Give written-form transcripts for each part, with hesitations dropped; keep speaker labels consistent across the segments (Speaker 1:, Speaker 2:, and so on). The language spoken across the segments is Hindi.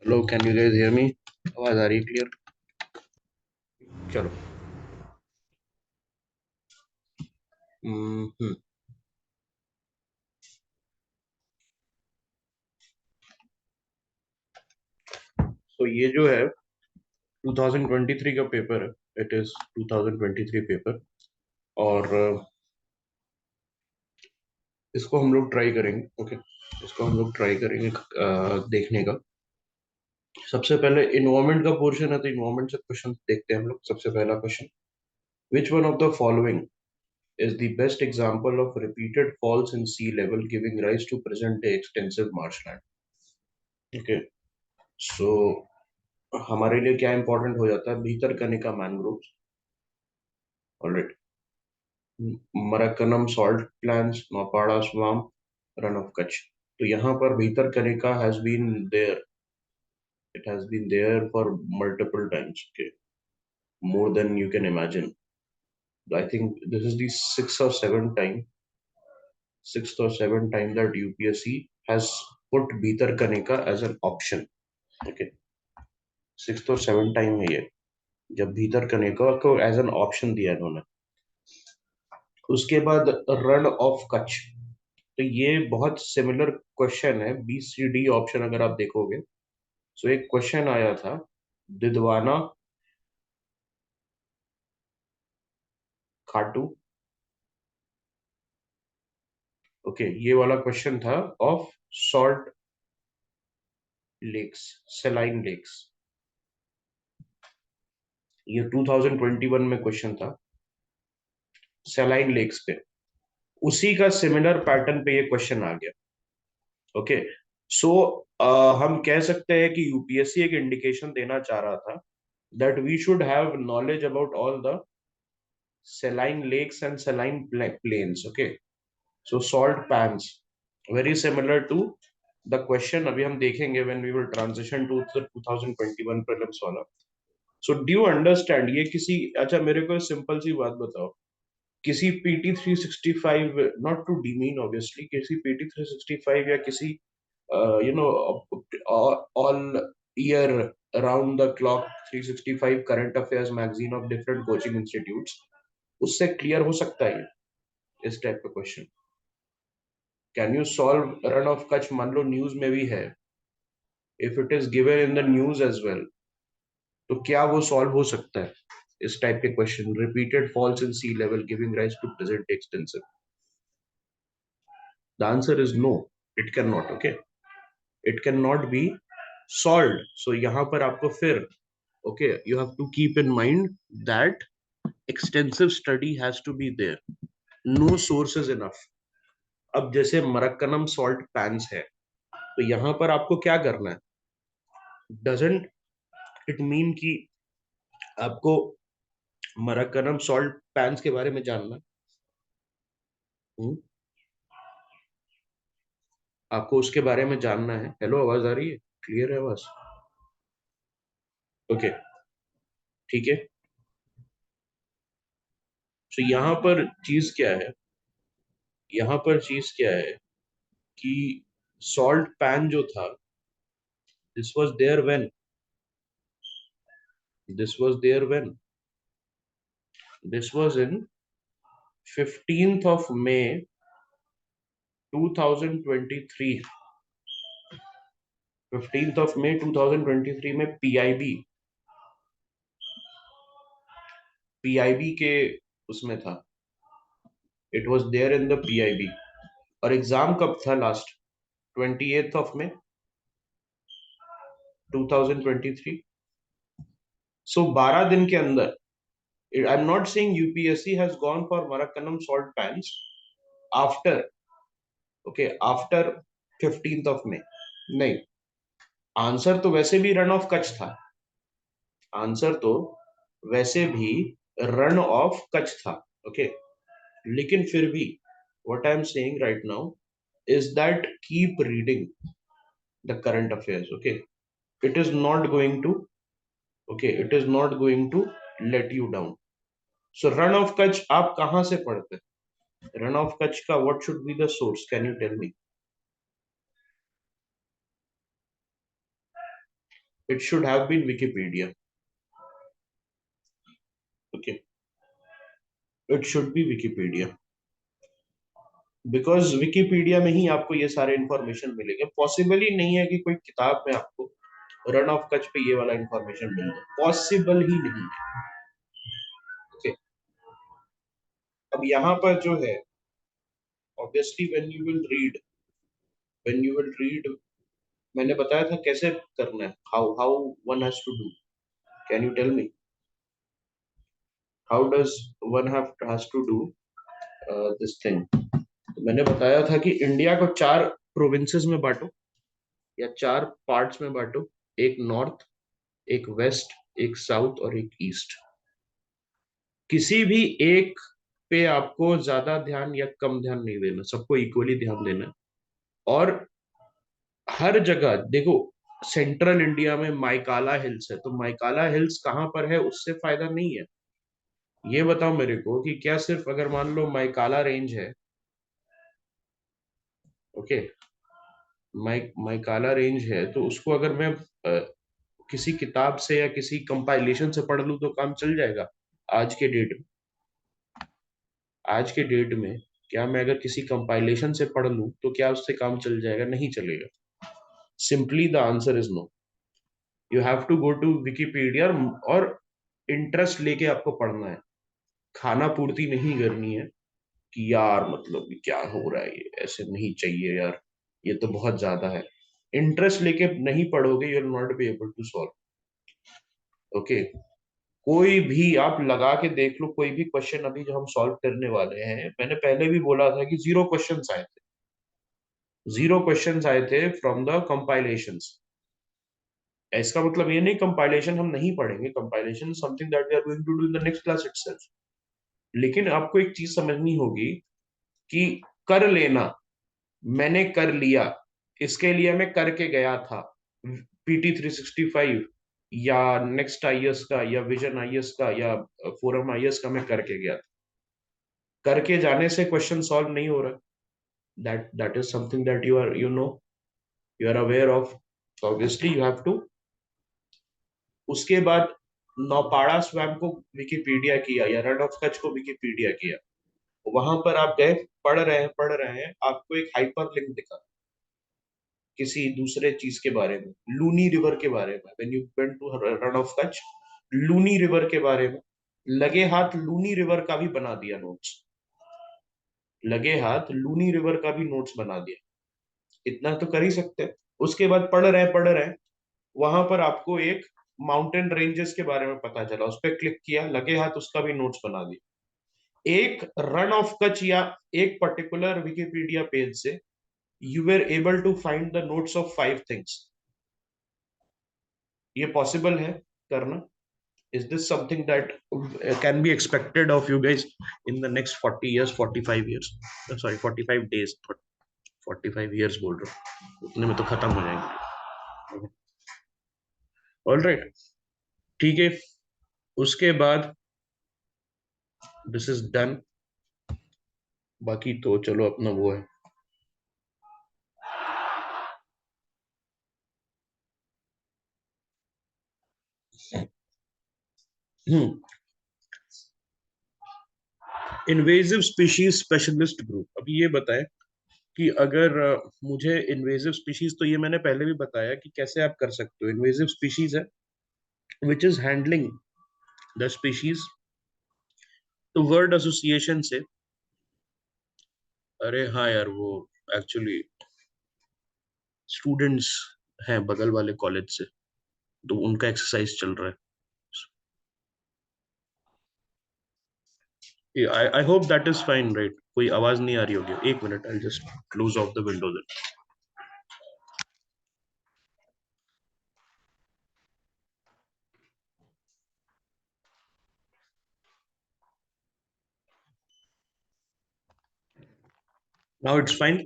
Speaker 1: Hello, can you guys hear me? आवाज आ रही है क्लियर? चलो। हम्म। तो ये जो है 2023 का पेपर है। It is 2023 paper. और इसको हम लोग ट्राई करेंगे। ओके, इसको हम लोग ट्राई करेंगे देखने का। सबसे पहले इन्वायरमेंट का पोर्शन है, तो इन्वायरमेंट से क्वेश्चन देखते हैं हम लोग। सबसे पहला question, which one of the following is the best example of repeated falls in sea level giving rise to present day extensive marshland? Okay, so हमारे लिए क्या इंपॉर्टेंट हो जाता है? Bhitarkanika mangrove, alright, Marakkanam salt plans, Naupada swamp, Rann of Kutch. तो यहाँ पर Bhitarkanika has been there, it has been there for multiple times, okay, more than you can imagine. I think this is the sixth or seventh time that UPSC has put Bhitarkanika as an option. Okay, sixth और सेवन टाइम है ये जब भीतरकनिका को एज एन ऑप्शन दिया इन्होंने। उसके बाद रन ऑफ कच्छ। तो ये बहुत सिमिलर क्वेश्चन है, बी सी डी ऑप्शन अगर आप देखोगे। सो एक क्वेश्चन आया था, दिदवाना खाटू। ओके, ये वाला क्वेश्चन था of salt lakes, saline lakes. ये 2021 में क्वेश्चन था सेलाइन लेक्स पे। उसी का सिमिलर पैटर्न पे ये क्वेश्चन आ गया। ओके, सो हम कह सकते हैं कि यूपीएससी एक इंडिकेशन देना चाह रहा था that we should have knowledge about all the saline lakes and saline plains. Okay, so salt pans, very similar to the question अभी हम देखेंगे when we will transition to the 2021 prelims वाला. So do you understand? ये किसी, अच्छा मेरे को सिंपल सी बात बताओ, किसी PT 365, not to demean obviously, किसी पीटी 365 या किसी you know all year around the clock 365 current affairs magazine of different coaching institutes, उससे क्लियर हो सकता है इस टाइप का question? Can you solve Rann of Kutch? मान लो न्यूज में भी है, if it is given in the news as well, तो क्या वो सॉल्व हो सकता है इस टाइप के question? Repeated falls in sea level giving rise to present extensive. The answer is no, it can not. Okay, it can not be solve. So यहां पर आपको फिर, okay, you have to keep in mind that extensive study has to be there, no source is enough. अब जैसे मरक्कनम सॉल्ट पैंस है, तो यहां पर आपको क्या करना है? डजेंट इट मीन कि आपको मरक्कनम सॉल्ट पैंस के बारे में जानना है? हम्म? आपको उसके बारे में जानना है। हेलो, आवाज आ रही है? क्लियर है आवाज? ओके, ठीक है। तो यहाँ पर चीज क्या है, यहाँ पर चीज क्या है कि सॉल्ट पैन जो था, this was there when, this was there when, this was in 15th of May 2023। 15th of May 2023 में पीआईबी, पीआईबी के उसमें था, it was there in the PIB. और एग्जाम कब था लास्ट? 28th of May 2023। सो 12 दिन के अंदर, I am not saying UPSC has gone for Marakkanam salt pans after, okay, after 15th of May, नहीं। आंसर तो वैसे भी रन ऑफ कच्छ था, आंसर तो वैसे भी रन ऑफ कच्छ था। ओके, लेकिन फिर भी what I am saying right now is that keep reading the current affairs. Okay, it is not going to, okay, it is not going to let you down. So run of kutch आप कहाँ से पढ़ते हैं? रन ऑफ कच्छ का what should be the source? Can you tell me? It should have been Wikipedia. Okay, it should be Wikipedia. Because Wikipedia में ही आपको ये सारे इंफॉर्मेशन मिलेंगे. पॉसिबल ही नहीं है कि कोई किताब में आपको रन ऑफ कच्छ पे ये वाला इंफॉर्मेशन मिल जाए. पॉसिबल ही नहीं है. ओके, अब यहाँ पर जो है, obviously when you will read, मैंने बताया था कैसे करना है. How how one has to do. Can you tell me how does one has to do this thing. मैंने बताया था कि इंडिया को 4 प्रोविंसेस में बांटो, या 4 पार्ट्स में बांटो. एक नॉर्थ, एक वेस्ट, एक साउथ और एक ईस्ट. किसी भी एक पे आपको ज्यादा ध्यान या कम ध्यान नहीं देना, सबको इक्वली ध्यान देना है. और हर जगह देखो, सेंट्रल इंडिया में माइकाला हिल्स है, तो माइकाला हिल्स कहाँ पर है उससे फायदा नहीं है. ये बताओ मेरे को कि क्या सिर्फ अगर मान लो माइकाला रेंज है, ओके, माइकाला रेंज है, तो उसको अगर मैं किसी किताब से या किसी कंपाइलेशन से पढ़ लूं तो काम चल जाएगा. आज के डेट में, आज के डेट में क्या मैं अगर किसी कंपाइलेशन से पढ़ लूं तो क्या उससे काम चल जाएगा? नहीं चलेगा. Simply the answer is no. You have to go to Wikipedia, और इंटरेस्ट लेके आपको पढ़ना है. खाना पूर्ति नहीं करनी है कि यार मतलब ये क्या हो रहा है, ये ऐसे नहीं चाहिए यार, ये तो बहुत ज्यादा है. इंटरेस्ट लेके नहीं पढ़ोगे, you will not be able to solve. Okay, कोई भी आप लगा के देख लो, कोई भी क्वेश्चन अभी जो हम सॉल्व करने वाले हैं, मैंने पहले भी बोला था कि 0 क्वेश्चंस आए थे. 0 क्वेश्चंस आए थे फ्रॉम द कंपाइलेशंस. इसका मतलब ये नहीं कंपाइलेशन हम नहीं पढ़ेंगे. Compilation something that we are going to do in the next class itself. लेकिन आपको एक चीज समझनी होगी कि कर लेना, मैंने कर लिया, इसके लिए मैं करके गया था. PT 365 या नेक्स्ट आईएएस का या विजन आईएएस का या फोरम आईएएस का मैं करके गया था. करके जाने से क्वेश्चन सॉल्व नहीं हो रहा. That is something that you are, you know, you are aware of. Obviously you have to. उसके बाद नौपाड़ा स्वैम्प को विकिपीडिया किया, या रन ऑफ कच्छ को विकिपीडिया किया. वहां पर आप गए, पढ़ रहे हैं, आपको एक हाइपर लिंक दिखा किसी दूसरे चीज के बारे में, लूनी रिवर के बारे में. When you went to Rann of Kutch, Luni river के बारे में, लगे हाथ लूनी रिवर का भी बना दिया नोट्स. लगे हाथ लूनी रिवर का भी नोट्स बना दिया. इतना तो कर ही सकते हैं. उसके बाद पढ़ रहे हैं, वहां पर आपको एक माउंटेन रेंजेस के बारे में पता चला, उस पर क्लिक किया, लगे हाथ उसका भी नोट्स बना दिया. एक रन ऑफ कच्छ या एक पर्टिकुलर विकिपीडिया पेज से you were able to find the notes of 5 things. ये पॉसिबल है करना. Is this something that can be expected of you guys in the next 40 years, 45 years, sorry 45 days, 45 years बोल रहा हूँ, उतने में तो खत्म हो जाएंगे. ऑल राइट, ठीक है. उसके बाद दिस इज डन. बाकी तो चलो अपना वो है. Invasive species specialist group. अभी ये बताएं कि अगर मुझे इन्वेजिव स्पीशीज, तो ये मैंने पहले भी बताया कि कैसे आप कर सकते हो. इन्वेजिव स्पीशीज है which is handling the species. तो वर्ड एसोसिएशन से, अरे हाँ यार, वो एक्चुअली स्टूडेंट्स हैं बगल वाले कॉलेज से, तो उनका एक्सरसाइज चल रहा है. I hope that is fine, right? कोई आवाज नहीं आ रही होगी. एक minute, I just close off the window. Now it's fine.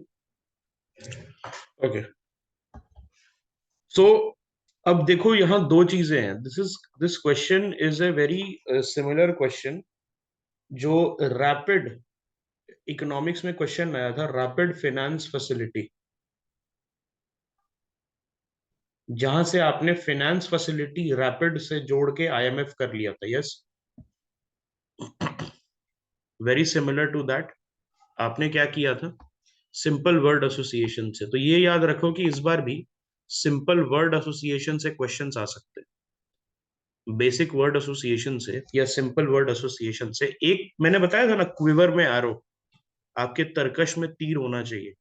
Speaker 1: Okay, so अब देखो यहाँ 2 चीजें हैं. This question is a very similar question जो रैपिड इकोनॉमिक्स में क्वेश्चन आया था, रैपिड फाइनेंस फैसिलिटी. जहां से आपने फाइनेंस फैसिलिटी रैपिड से जोड़ के आईएमएफ कर लिया था। Yes, very similar to that. आपने क्या किया था? सिंपल वर्ड एसोसिएशन से। तो ये याद रखो कि इस बार भी सिंपल वर्ड एसोसिएशन से क्वेश्चंस आ सकते हैं। बेसिक वर्ड एसोसिएशन से या सिंपल वर्ड एसोसिएशन से। एक मैंने बताया था ना, क्विवर में एरो, आपके तरकश में तीर होना चाहिए।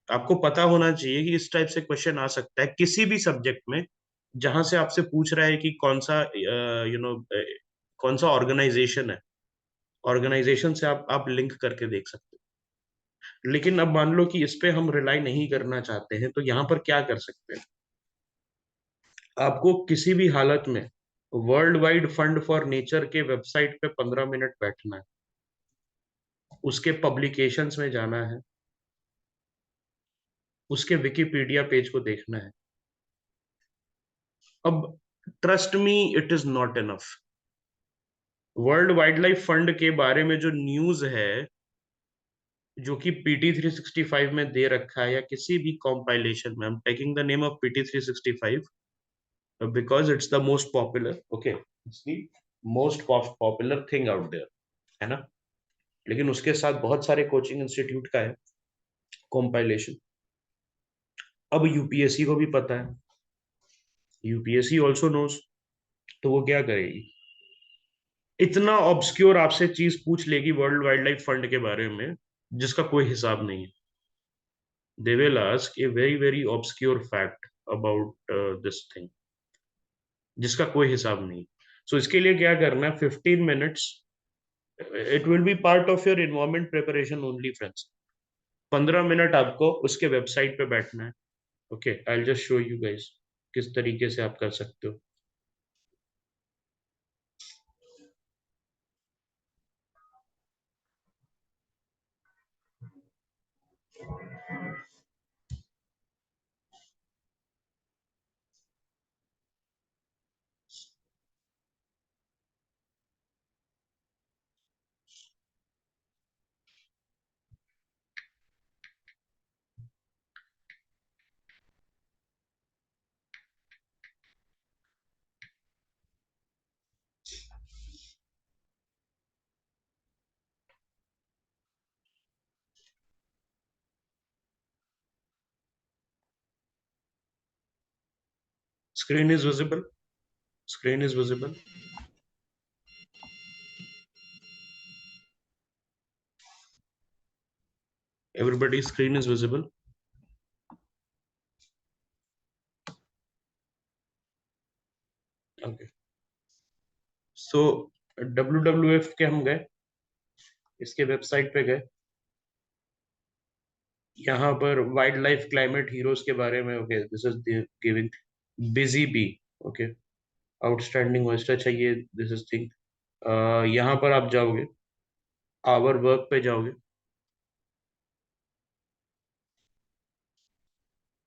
Speaker 1: आपको पता होना चाहिए कि इस टाइप से क्वेश्चन आ सकता है किसी भी सब्जेक्ट में, जहां से आपसे पूछ रहा है कि कौन सा कौन सा ऑर्गेनाइजेशन है। ऑर्गेनाइजेशन से आप लिंक करके देख सकते हो। लेकिन अब मान लो कि इस पे हम रिलाई नहीं करना चाहते हैं, तो यहाँ पर क्या कर सकते हैं? आपको किसी भी हालत में world wide fund for nature के वेबसाइट पे 15 मिनट बैठना है, उसके पब्लिकेशंस में जाना है, उसके विकिपीडिया पेज को देखना है। अब trust me, it is not enough. World wild life fund के बारे में जो न्यूज है, जो कि PT 365 में दे रखा है, या किसी भी कॉम्पाइलेशन में, I am taking the name of PT 365 because it's the most popular, okay, it's the most popular thing out there, है ना? लेकिन उसके साथ बहुत सारे कोचिंग इंस्टीट्यूट का है कॉम्पाइलेशन। अब यूपीएससी को भी पता है, यूपीएससी ऑल्सो नोस। तो वो क्या करेगी? इतना ऑब्सक्योर आपसे चीज पूछ लेगी वर्ल्ड वाइल्ड लाइफ फंड के बारे में, जिसका कोई हिसाब नहीं है। They will ask a very very obscure fact about this thing, जिसका कोई हिसाब नहीं। सो इसके लिए क्या करना है? 15 minutes, it will B part of your environment preparation only friends. 15 minute आपको उसके वेबसाइट पे बैठना है। Okay, I just show you guys किस तरीके से आप कर सकते हो। Screen is visible, screen is visible. Everybody screen is visible. Okay, so WWF के हम गए, इसके वेबसाइट पे गए। यहाँ पर वाइल्ड लाइफ क्लाइमेट हीरोज के बारे में, okay, this is giving busy bee, okay, outstanding oyster चाहिए, दिस इज थिंग। यहाँ पर आप जाओगे, आवर वर्क पे जाओगे।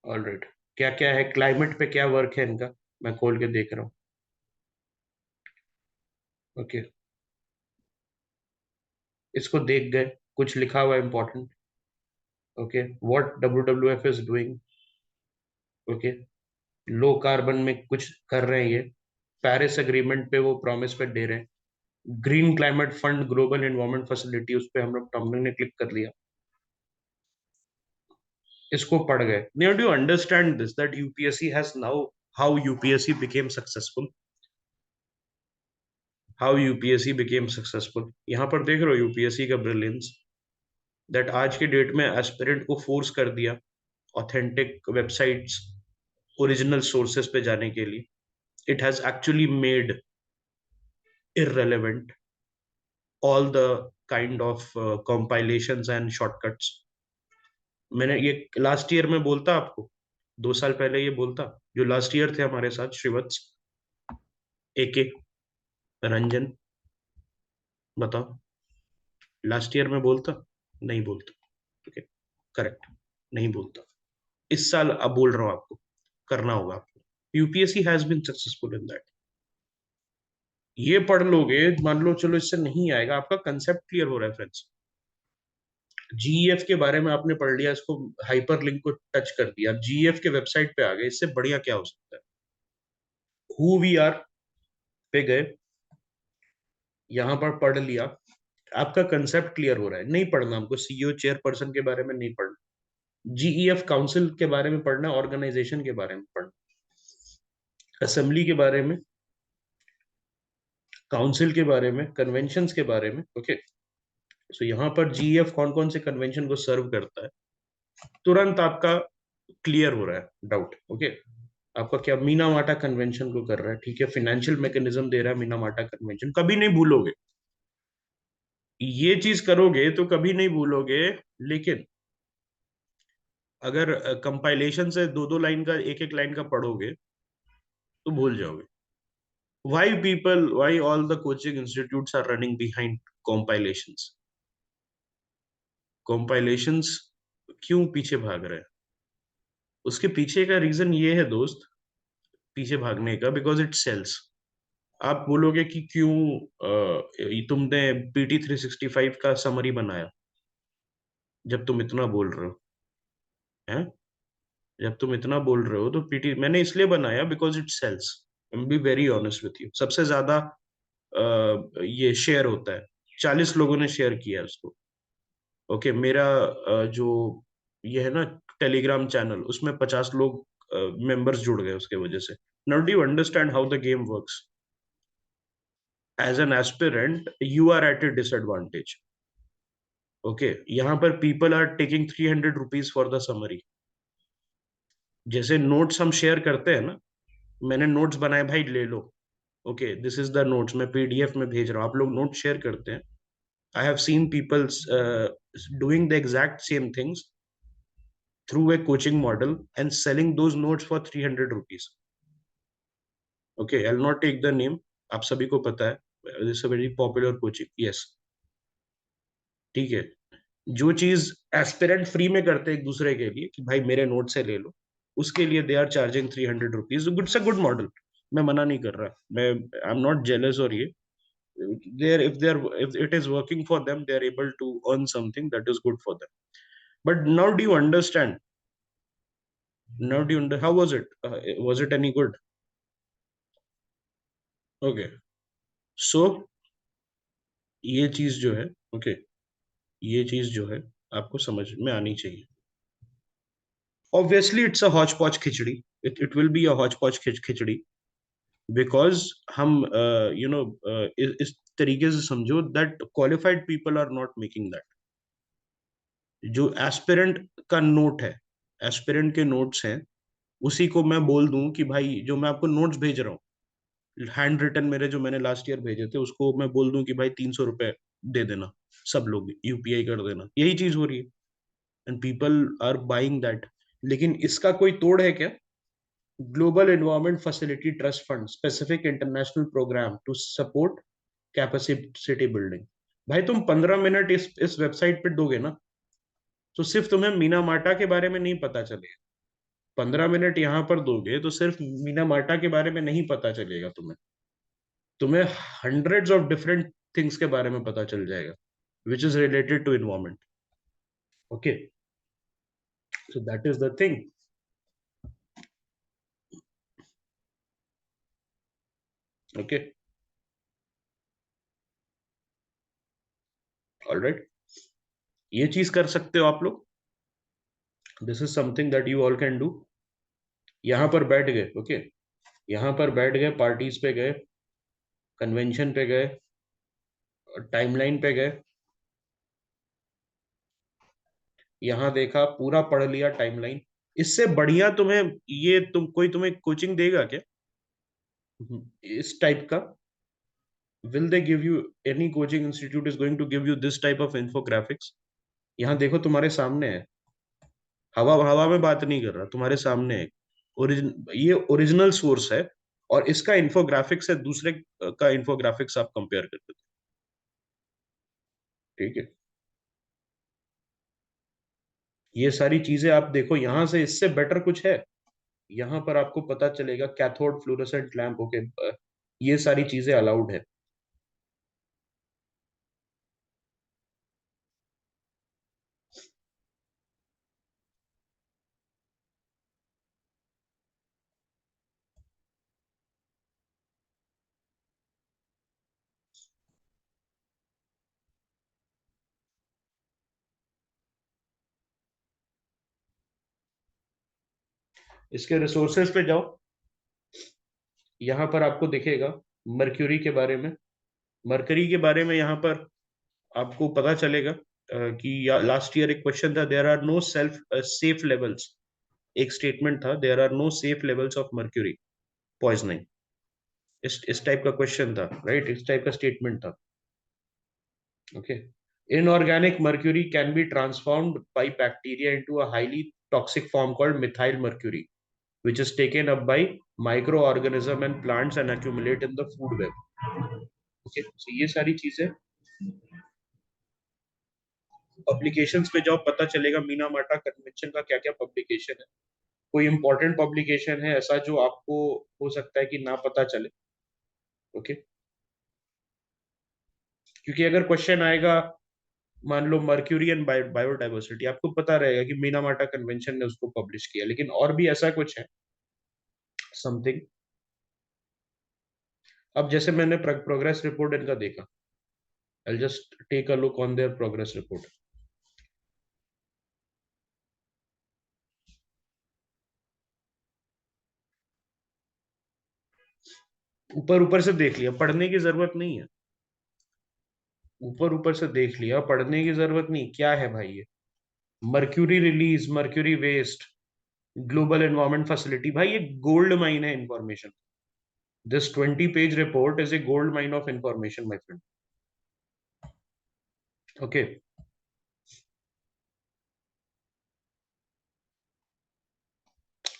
Speaker 1: ऑलराइट, क्या क्या है क्लाइमेट पे, क्या वर्क है इनका, मैं खोल के देख रहा हूँ। ओके, इसको देख गए, कुछ लिखा हुआ important. Okay, what WWF is doing. Okay, low carbon में कुछ कर रहे हैं ये, पेरिस एग्रीमेंट पे वो प्रॉमिस पे दे रहे हैं। Green climate fund, global environment facility, उस पे हम लोग टॉमलिन ने क्लिक कर लिया, इसको पढ़ गए। Now do you understand this that UPSC has now, how UPSC became successful, how UPSC became successful. यहाँ पर देख रहे हो यूपीएससी का ब्रिलियंस, दैट आज के डेट में एस्पिरेंट को फोर्स कर दिया ऑथेंटिक वेबसाइट्स, ओरिजिनल सोर्सेस पे जाने के लिए। It has actually made irrelevant all the kind of compilations and shortcuts। मैंने ये लास्ट ईयर में बोलता आपको, 2 साल पहले ये बोलता, जो लास्ट ईयर थे हमारे साथ, श्रीवत्स, AK, रंजन, बताओ, लास्ट ईयर में बोलता? नहीं बोलता। ठीक है, करेक्ट, नहीं बोलता। इस साल अब बोल रहा हूं आपको, करना होगा आपको। UPSC has been successful in that. ये पढ़ लोगे, मान लो चलो इससे नहीं आएगा, आपका कंसेप्ट क्लियर हो रहा है फ्रेंड्स। जीईएफ के बारे में आपने पढ़ लिया, इसको हाइपर लिंक को टच कर दिया, आप जीईएफ के वेबसाइट पे आ गए, इससे बढ़िया क्या हो सकता है। हु वी आर पे गए, यहां पर पढ़ लिया, आपका कंसेप्ट क्लियर हो रहा है। नहीं पढ़ना हमको सीईओ चेयरपर्सन के बारे में, नहीं पढ़ना, जीईएफ काउंसिल के बारे में पढ़ना, ऑर्गेनाइजेशन के बारे में पढ़ना, असेंबली के बारे में, काउंसिल के बारे में, कन्वेंशंस के बारे में। ओके, सो यहाँ पर जीईएफ कौन कौन से कन्वेंशन को सर्व करता है, तुरंत आपका क्लियर हो रहा है डाउट। ओके, आपका क्या मीना माटा कन्वेंशन को कर रहा है, ठीक है, फाइनेंशियल मैकेनिज्म दे रहा है मीना माटा कन्वेंशन, कभी नहीं भूलोगे, ये चीज करोगे तो कभी नहीं भूलोगे। लेकिन अगर कंपाइलेशन से दो दो लाइन का, एक एक लाइन का पढ़ोगे तो भूल जाओगे। Why all the coaching institutes are running behind compilations? Compilations क्यों पीछे भाग रहे हैं? उसके पीछे का रीजन ये है दोस्त, पीछे भागने का, बिकॉज इट सेल्स। आप बोलोगे कि क्यों तुमने PT 365 का समरी बनाया, जब तुम इतना बोल रहे हो, हैं? जब तुम इतना बोल रहे हो तो पीटी मैंने इसलिए बनाया because it sells. Be very honest with you, सबसे ज्यादा ये शेयर होता है, 40 लोगों ने शेयर किया है उसको। ओके, मेरा जो ये है ना टेलीग्राम चैनल, उसमें 50 लोग मेंबर्स जुड़ गए उसके वजह से। Now do you understand how the game works? As an aspirant you are at a disadvantage. Okay, यहाँ पर people are taking ₹300 for the summary. जैसे नोट्स हम शेयर करते हैं ना, मैंने नोट्स बनाए भाई ले लो, okay this is the notes, मैं पीडीएफ में भेज रहा हूँ, आप लोग नोट शेयर करते हैं। आई have seen people doing the exact same things through a coaching model and selling those notes for ₹300. Okay, I'll not take the name, आप सभी को पता है, this is a very popular coaching, yes, ठीक है। जो चीज एस्पिरेंट फ्री में करते हैं एक दूसरे के लिए कि भाई मेरे नोट से ले लो, उसके लिए they are charging ₹300। Goods a good model, मैं मना नहीं कर रहा, मैं आई एम नॉट जेलस, और ये there if it is working for them, they are able to earn something that is good for them. But now do you understand, how was it, was it any good? Okay, so ये चीज जो है, ओके, ये चीज जो है आपको समझ में आनी चाहिए। Obviously it's a hotchpotch khichdi, it will be a hotchpotch khichdi, because हम इस तरीके से समझो that qualified people are not making that. जो एस्पिरेंट का नोट है, एस्पिरेंट के नोट्स हैं, उसी को मैं बोल दूं कि भाई जो मैं आपको नोट्स भेज रहा हूँ हैंड रिटन मेरे, जो मैंने लास्ट ईयर भेजे थे, उसको मैं बोल दूं कि भाई ₹300 दे देना, सब लोग यूपीआई कर देना, यही चीज हो रही है, and people are buying that. लेकिन इसका कोई तोड़ है क्या? Global environment facility trust fund specific international programme to support capacity building. भाई तुम 15 मिनट इस वेबसाइट पे दोगे ना, तो सिर्फ तुम्हें मीना माटा के बारे में नहीं पता चलेगा। 15 मिनट यहाँ पर दोगे तो सिर्फ मीना माटा के बारे में नहीं पता चलेगा तुम्हें, तुम्हें हंड्रेड्स ऑफ डिफरेंट थिंग्स के बारे में पता चल जाएगा which is related to environment. Okay, so that is the thing. Okay, alright, ये चीज कर सकते हो आप लोग, this is something that you all can do. यहाँ पर बैठ गए, ओके, यहाँ पर बैठ गए, पार्टीज पे गए, कन्वेंशन पे गए, टाइमलाइन पे गए, यहाँ देखा, पूरा पढ़ लिया टाइमलाइन। इससे बढ़िया तुम्हें ये कोई तुम्हें कोचिंग देगा क्या इस टाइप का? Will they give you, any coaching institute is going to give you this type of infographics? यहाँ देखो तुम्हारे सामने है, हवा हवा में बात नहीं कर रहा, तुम्हारे सामने है, ये ओरिजिनल सोर्स है, और इसका इन्फोग्राफिक्स है दूसरे का इन्फोग्राफिक्स, आप कंपेयर करते थे, ठीक है। ये सारी चीजें आप देखो, यहां से इससे बेटर कुछ है? यहाँ पर आपको पता चलेगा कैथोड फ्लोरोसेंट लैंप, ओके, ये सारी चीजें अलाउड है। इसके रिसोर्सेज पे जाओ, यहाँ पर आपको दिखेगा मर्क्यूरी के बारे में। मरकरी के बारे में यहाँ पर आपको पता चलेगा कि लास्ट ईयर एक क्वेश्चन था, there are no self safe levels. एक स्टेटमेंट था, there are no safe levels of mercury poisoning. इस टाइप का क्वेश्चन था, राइट, इस टाइप का स्टेटमेंट था। Okay, inorganic mercury can be transformed by bacteria into a highly toxic form called methyl mercury which is taken up by microorganism and plants and accumulate in the food web. Okay, so ये सारी चीजें पब्लिकेशंस पे जाओ, पता चलेगा मीना माटा कन्वेंशन का क्या क्या पब्लिकेशन है। कोई इंपॉर्टेंट पब्लिकेशन है ऐसा जो आपको हो सकता है कि ना पता चले। ओके, क्योंकि अगर क्वेश्चन आएगा, मान लो मर्क्यूरी एंड बायोडाइवर्सिटी, आपको पता रहेगा कि मीना माटा कन्वेंशन ने उसको पब्लिश किया, लेकिन और भी ऐसा कुछ है समथिंग। अब जैसे मैंने प्रोग्रेस रिपोर्ट इनका देखा, I just take a look on their progress report. ऊपर ऊपर से देख लिया, पढ़ने की जरूरत नहीं है। ऊपर ऊपर से देख लिया, पढ़ने की जरूरत नहीं। क्या है भाई ये? Mercury release, mercury waste, global environment facility, भाई ये गोल्ड माइन है information. This 20 page report is a gold mine of information my friend. Okay,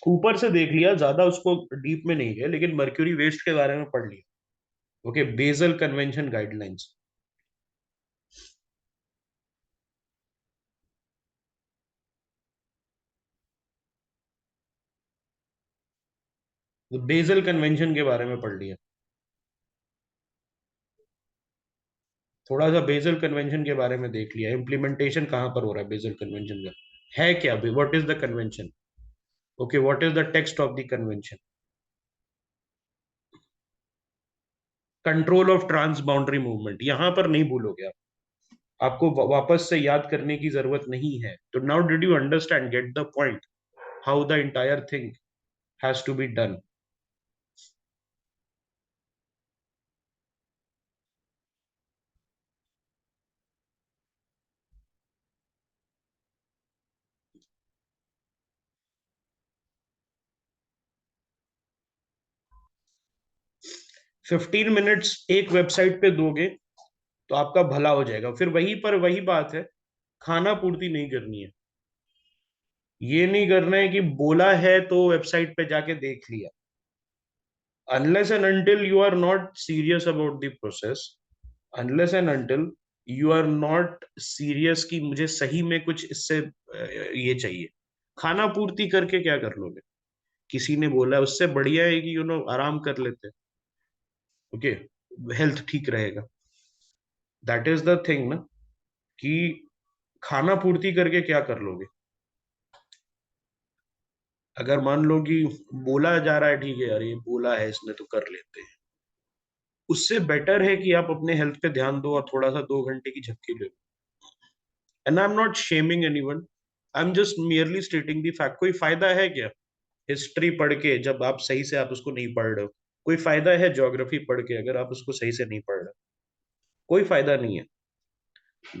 Speaker 1: ऊपर से देख लिया, ज्यादा उसको डीप में नहीं गए, लेकिन मर्क्यूरी वेस्ट के बारे में पढ़ लिया। Okay, basal convention guidelines. Basal convention के बारे में पढ़ लिया, थोड़ा सा बेसल कन्वेंशन के बारे में देख लिया, इम्प्लीमेंटेशन कहाँ पर हो रहा है बेसल कन्वेंशन का, है क्या, what is the convention. Okay, what is the text of the convention. Control of trans boundary movement, यहां पर नहीं भूलोगे आप, आपको वापस से याद करने की जरूरत नहीं है। तो now did you understand, get the point, how the entire thing has to be done. 15 minutes एक वेबसाइट पे दोगे तो आपका भला हो जाएगा। फिर वही पर वही बात है, खाना पूर्ति नहीं करनी है। ये नहीं करना है कि बोला है तो वेबसाइट पे जाके देख लिया। Unless and until you are not serious about the process, unless and until you are not serious कि मुझे सही में कुछ इससे ये चाहिए, खाना पूर्ति करके क्या कर लोगे। किसी ने बोला, उससे बढ़िया है कि आराम कर लेते। ओके, हेल्थ ठीक रहेगा। दैट इज द थिंग ना, कि खाना पूर्ति करके क्या कर लोगे। अगर मान लो कि बोला जा रहा है, ठीक है यार ये बोला है इसने तो कर लेते हैं, उससे बेटर है कि आप अपने हेल्थ पे ध्यान दो और थोड़ा सा 2 घंटे की झपकी ले लो। And I am not shaming anyone, I am just merely stating the fact. कोई फायदा है क्या हिस्ट्री पढ़ के, जब आप सही से आप उसको नहीं पढ़ रहे हो? कोई फायदा है ज्योग्राफी पढ़ के अगर आप उसको सही से नहीं पढ़ रहे हो? कोई फायदा नहीं है।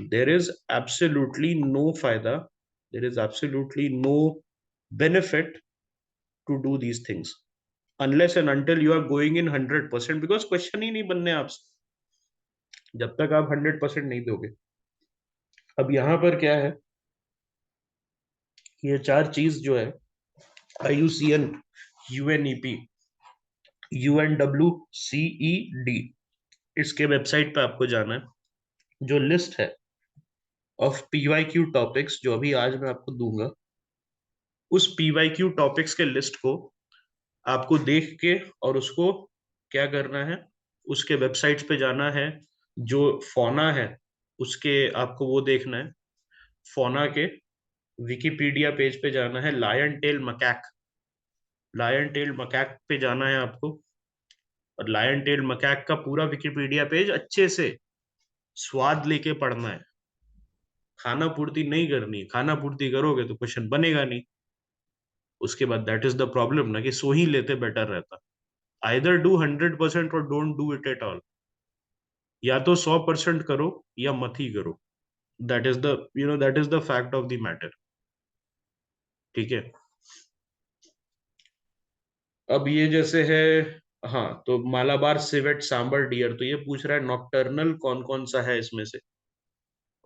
Speaker 1: देर इज एब्सोल्युटली नो फायदा, there is absolutely no benefit to do these things unless and until you are going in 100%, because question ही नहीं बनने आपसे जब तक आप 100% नहीं दोगे। अब यहाँ पर क्या है, ये चार चीज जो है, IUCN, UNEP, UNWCED, इसके वेबसाइट पे आपको जाना है। जो लिस्ट है ऑफ PYQ टॉपिक्स जो अभी आज मैं आपको दूंगा, उस PYQ टॉपिक्स के लिस्ट को आपको देख के और उसको क्या करना है, उसके वेबसाइट्स पे जाना है। जो फौना है उसके आपको वो देखना है, फौना के विकिपीडिया पेज पे जाना है, lion tail macaque, lion tail macaque पे जाना है आपको, और लायन टेल मकैक का पूरा विकिपीडिया पेज अच्छे से स्वाद लेके पढ़ना है। खाना पूर्ति नहीं करनी, खाना पूर्ति करोगे तो क्वेश्चन बनेगा नहीं। उसके बाद दैट इज द प्रॉब्लम ना, कि सो ही लेते बेटर रहता। आइदर डू 100% और don't do it at all. या तो 100% करो या मत ही करो। That is the that is the fact of the matter. ठीक है। अब ये जैसे है, हाँ, तो मालाबार सिवेट सांबर डियर, तो ये पूछ रहा है नॉकटर्नल कौन कौन सा है इसमें से।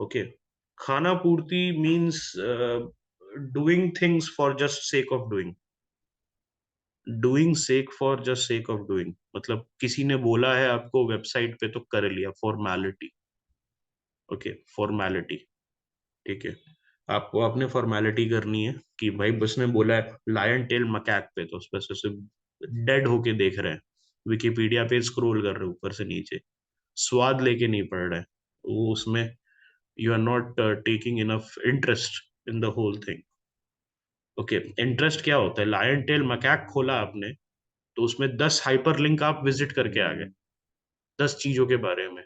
Speaker 1: ओके। खाना पूर्ति means doing things for just sake of doing. Doing sake for just sake of doing, मतलब किसी ने बोला है आपको वेबसाइट पे तो कर लिया, फॉर्मेलिटी। Okay, formality. ठीक है। आपको अपने फॉर्मेलिटी करनी है कि भाई बस ने बोला है लायन टेल मकैक पे, तो उस पर से डेड होके देख रहे हैं, विकिपीडिया पे स्क्रॉल कर रहे हैं ऊपर से नीचे, स्वाद लेके नहीं पढ़ रहे हैं वो उसमें। You are not taking enough interest in the whole thing. Okay, interest क्या होता है? लायन टेल मकैक खोला आपने, तो उसमें 10 हाइपर लिंक आप विजिट करके आ गए, 10 चीजों के बारे में।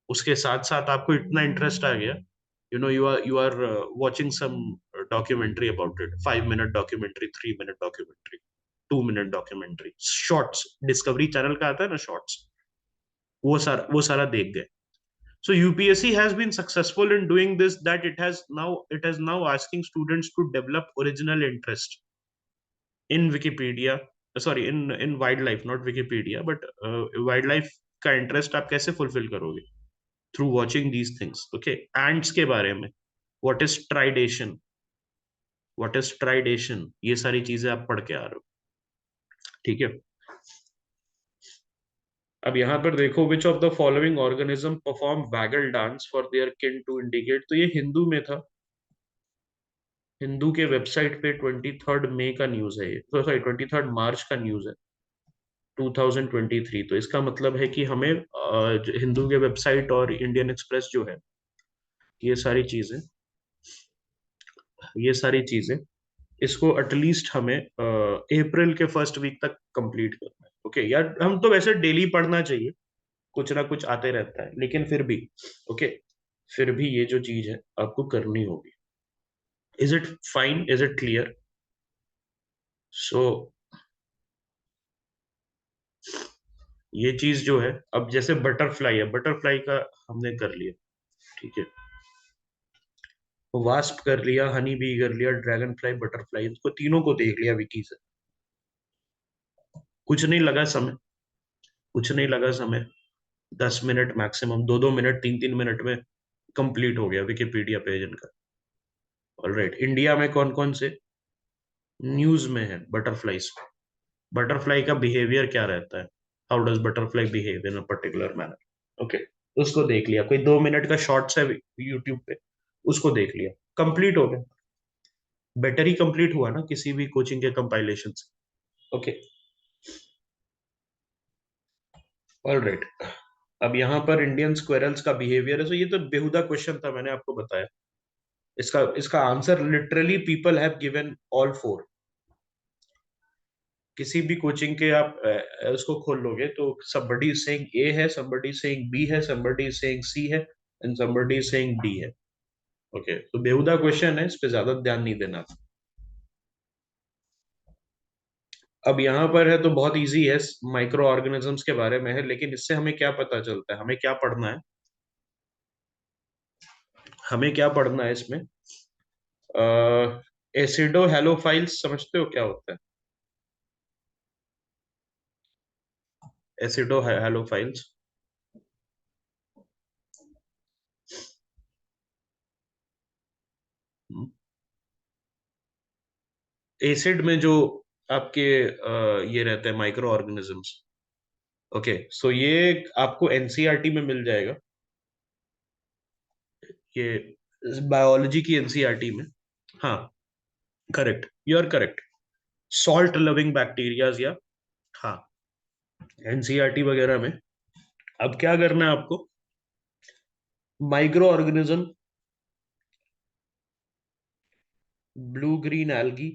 Speaker 1: उसके साथ साथ आपको इतना इंटरेस्ट आ गया, you are watching some documentary about it, 5 minute documentary, 3 minute documentary, 2 minute documentary, shorts, discovery channel का आता है ना शॉर्ट्स, वो सारा देख गए। So UPSC has been successful in doing this, that it has now asking students to develop original interest in Wikipedia, sorry, in wildlife, not Wikipedia, but wildlife का इंटरेस्ट आप कैसे फुलफिल करोगे? Through watching these things. Okay, ends के बारे में, व्हाट इज ट्राइडेशन, व्हाट इज ट्राइडेशन, ये सारी चीजें आप पढ़ के आ रहे हो। ठीक है। अब यहाँ पर देखो, which of the following organism perform vagal dance for their किन टू इंडिकेट, तो ये हिंदू में था। हिंदू के वेबसाइट पे 23 मई का न्यूज है ये, सॉरी 23 मार्च का न्यूज है, 2023। तो इसका मतलब है कि हमें हिंदू के वेबसाइट और इंडियन एक्सप्रेस जो है, ये सारी चीजें, ये सारी चीजें, इसको एटलीस्ट हमें अप्रैल के फर्स्ट वीक तक कंप्लीट करना है। ओके यार, हम तो वैसे डेली पढ़ना चाहिए, कुछ ना कुछ आते रहता है, लेकिन फिर भी ओके, फिर भी ये जो चीज है आपको करनी होगी। Is it fine? Is it clear? So ये चीज जो है, अब जैसे बटरफ्लाई है, बटरफ्लाई का हमने कर लिया। ठीक है। वास्प कर लिया, हनी बी कर लिया, ड्रैगन फ्लाई, बटरफ्लाई, इसको तीनों को देख लिया विकी से। कुछ नहीं लगा समय, कुछ नहीं लगा समय, 10 मिनट मैक्सिमम, 2-2 मिनट, 3-3 मिनट में कंप्लीट हो गया विकिपीडिया पेज इनका। ऑलराइट, इंडिया में कौन कौन से न्यूज में है बटरफ्लाईज? बटरफ्लाई का बिहेवियर क्या रहता है? How does butterfly behave in a particular manner? Okay, उसको देख लिया, कोई 2 मिनट का शॉर्ट्स है यूट्यूब पे, उसको देख लिया, कंप्लीट हो गया। बेटर ही कंप्लीट हुआ ना किसी भी कोचिंग के कंपाइलेशन से। Okay, alright. अब यहाँ पर इंडियन स्क्वेरल्स का बिहेवियर है, तो ये तो बेहुदा क्वेश्चन था, मैंने आपको बताया। इसका इसका answer literally people have given all four. किसी भी कोचिंग के आप उसको खोल लोगे तो somebody is saying A है, somebody is saying B है, somebody is saying C है, and somebody is saying D है। ओके, तो बेहुदा क्वेश्चन है, इस पे ज्यादा ध्यान नहीं देना। अब यहाँ पर है तो बहुत इजी है, माइक्रो ऑर्गेनिजम्स के बारे में है, लेकिन इससे हमें क्या पता चलता है, हमें क्या पढ़ना है, हमें क्या पढ़ना है इसमें? एसिडो हेलोफाइल्स समझते हो क्या होता है? एसिडो हेलोफाइल्स, एसिड में जो आपके ये रहते हैं माइक्रो ऑर्गेनिजम्स। ओके, सो ये आपको एनसीईआरटी में मिल जाएगा, ये बायोलॉजी की एनसीईआरटी में। हाँ, correct, you are correct. Salt loving bacterias, या हाँ, एनसीईआरटी वगैरह में। अब क्या करना है आपको? Micro organism, blue green algae,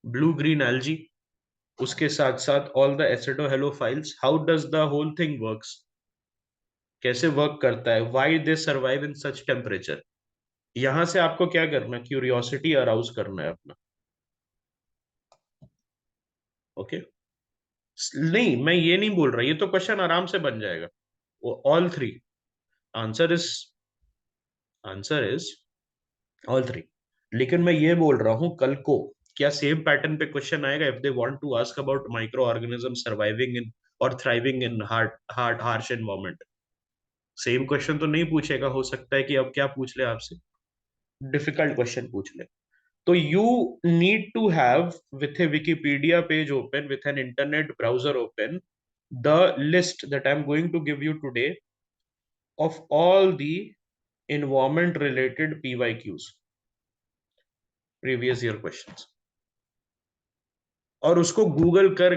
Speaker 1: blue green algae, उसके साथ साथ all the acidohalophiles, how does the whole thing works, कैसे वर्क करता है, why they survive in such temperature. यहां से आपको क्या करना है, क्यूरियोसिटी अराउज करना है अपना। ओके, नहीं मैं ये नहीं बोल रहा, ये तो क्वेश्चन आराम से बन जाएगा, वो all three. Answer is answer is all three. लेकिन मैं ये बोल रहा हूं कल को क्या सेम पैटर्न पे क्वेश्चन आएगा, if they want to ask about micro organism surviving in और thriving in hard harsh environment, same question तो नहीं पूछेगा, हो सकता है कि अब क्या पूछ ले आपसे, डिफिकल्ट क्वेश्चन पूछ ले। तो you need to have with a Wikipedia page open, with an internet browser open, the list that I'm going to give you today of all the environment related PYQs, previous year questions, और उसको गूगल कर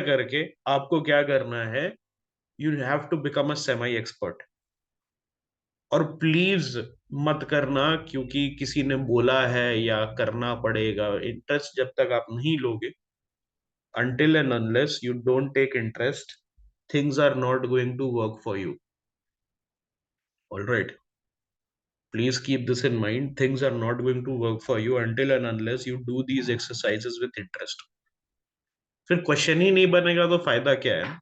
Speaker 1: करके आपको क्या करना है, you have to become a semi expert. और प्लीज मत करना क्योंकि किसी ने बोला है या करना पड़ेगा, इंटरेस्ट जब तक आप नहीं लोगे, until and unless you don't take interest, things are not going to work for you. All right, please keep this in mind, things are not going to work for you until and unless you do these exercises with interest। फिर क्वेश्चन ही नहीं बनेगा तो फायदा क्या है,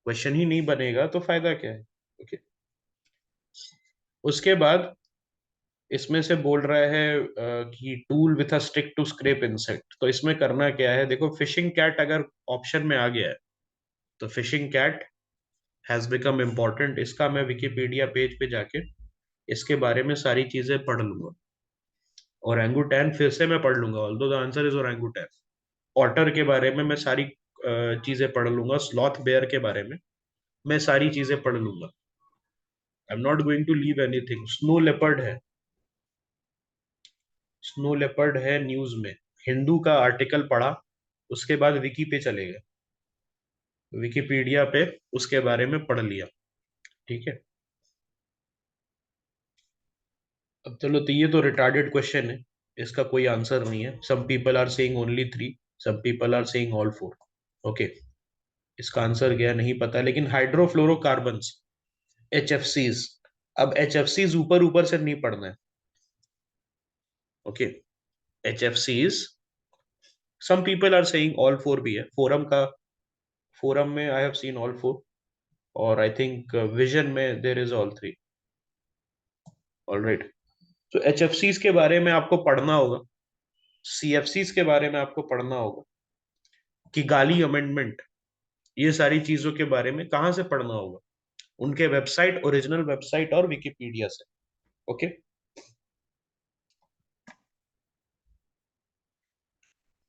Speaker 1: क्वेश्चन ही नहीं बनेगा तो फायदा क्या है। ओके, उसके बाद इसमें से बोल रहा है कि tool with a stick to scrap insect, तो इसमें करना क्या है, देखो फिशिंग कैट अगर ऑप्शन में आ गया है तो fishing cat has become important, इसका मैं विकिपीडिया पेज पे जाके इसके बारे में सारी चीजें पढ़ लूंगा। ओरंगुटैन फिर से मैं पढ़ लूंगा, although the answer is orangutan. Otter के बारे में मैं सारी चीजें पढ़ लूंगा, स्लॉथ बेयर के बारे में मैं सारी चीजें पढ़ लूंगा। I am not going to leave anything. Snow leopard है, स्नो लेपर्ड है न्यूज में, हिंदू का आर्टिकल पढ़ा, उसके बाद विकी पे चले गए, विकिपीडिया पे उसके बारे में पढ़ लिया। ठीक है, अब चलो, तो ये तो रिटार्डेड क्वेश्चन है, इसका कोई आंसर नहीं है। Some people are saying only three, some people are saying all four. Okay, इसका आंसर क्या नहीं पता, लेकिन हाइड्रोफ्लोरोकार्बन्स, HFCs। अब HFCs ऊपर ऊपर से नहीं पढ़ना है। Okay, HFCs, some people are saying all four भी है, फोरम में I have seen all four, और आई थिंक विजन में there is all three. Alright, तो HFCs के बारे में आपको पढ़ना होगा, CFCs के बारे में आपको पढ़ना होगा, कि गाली अमेंडमेंट, ये सारी चीजों के बारे में कहाँ से पढ़ना होगा, उनके वेबसाइट, ओरिजिनल वेबसाइट और विकिपीडिया से। Okay,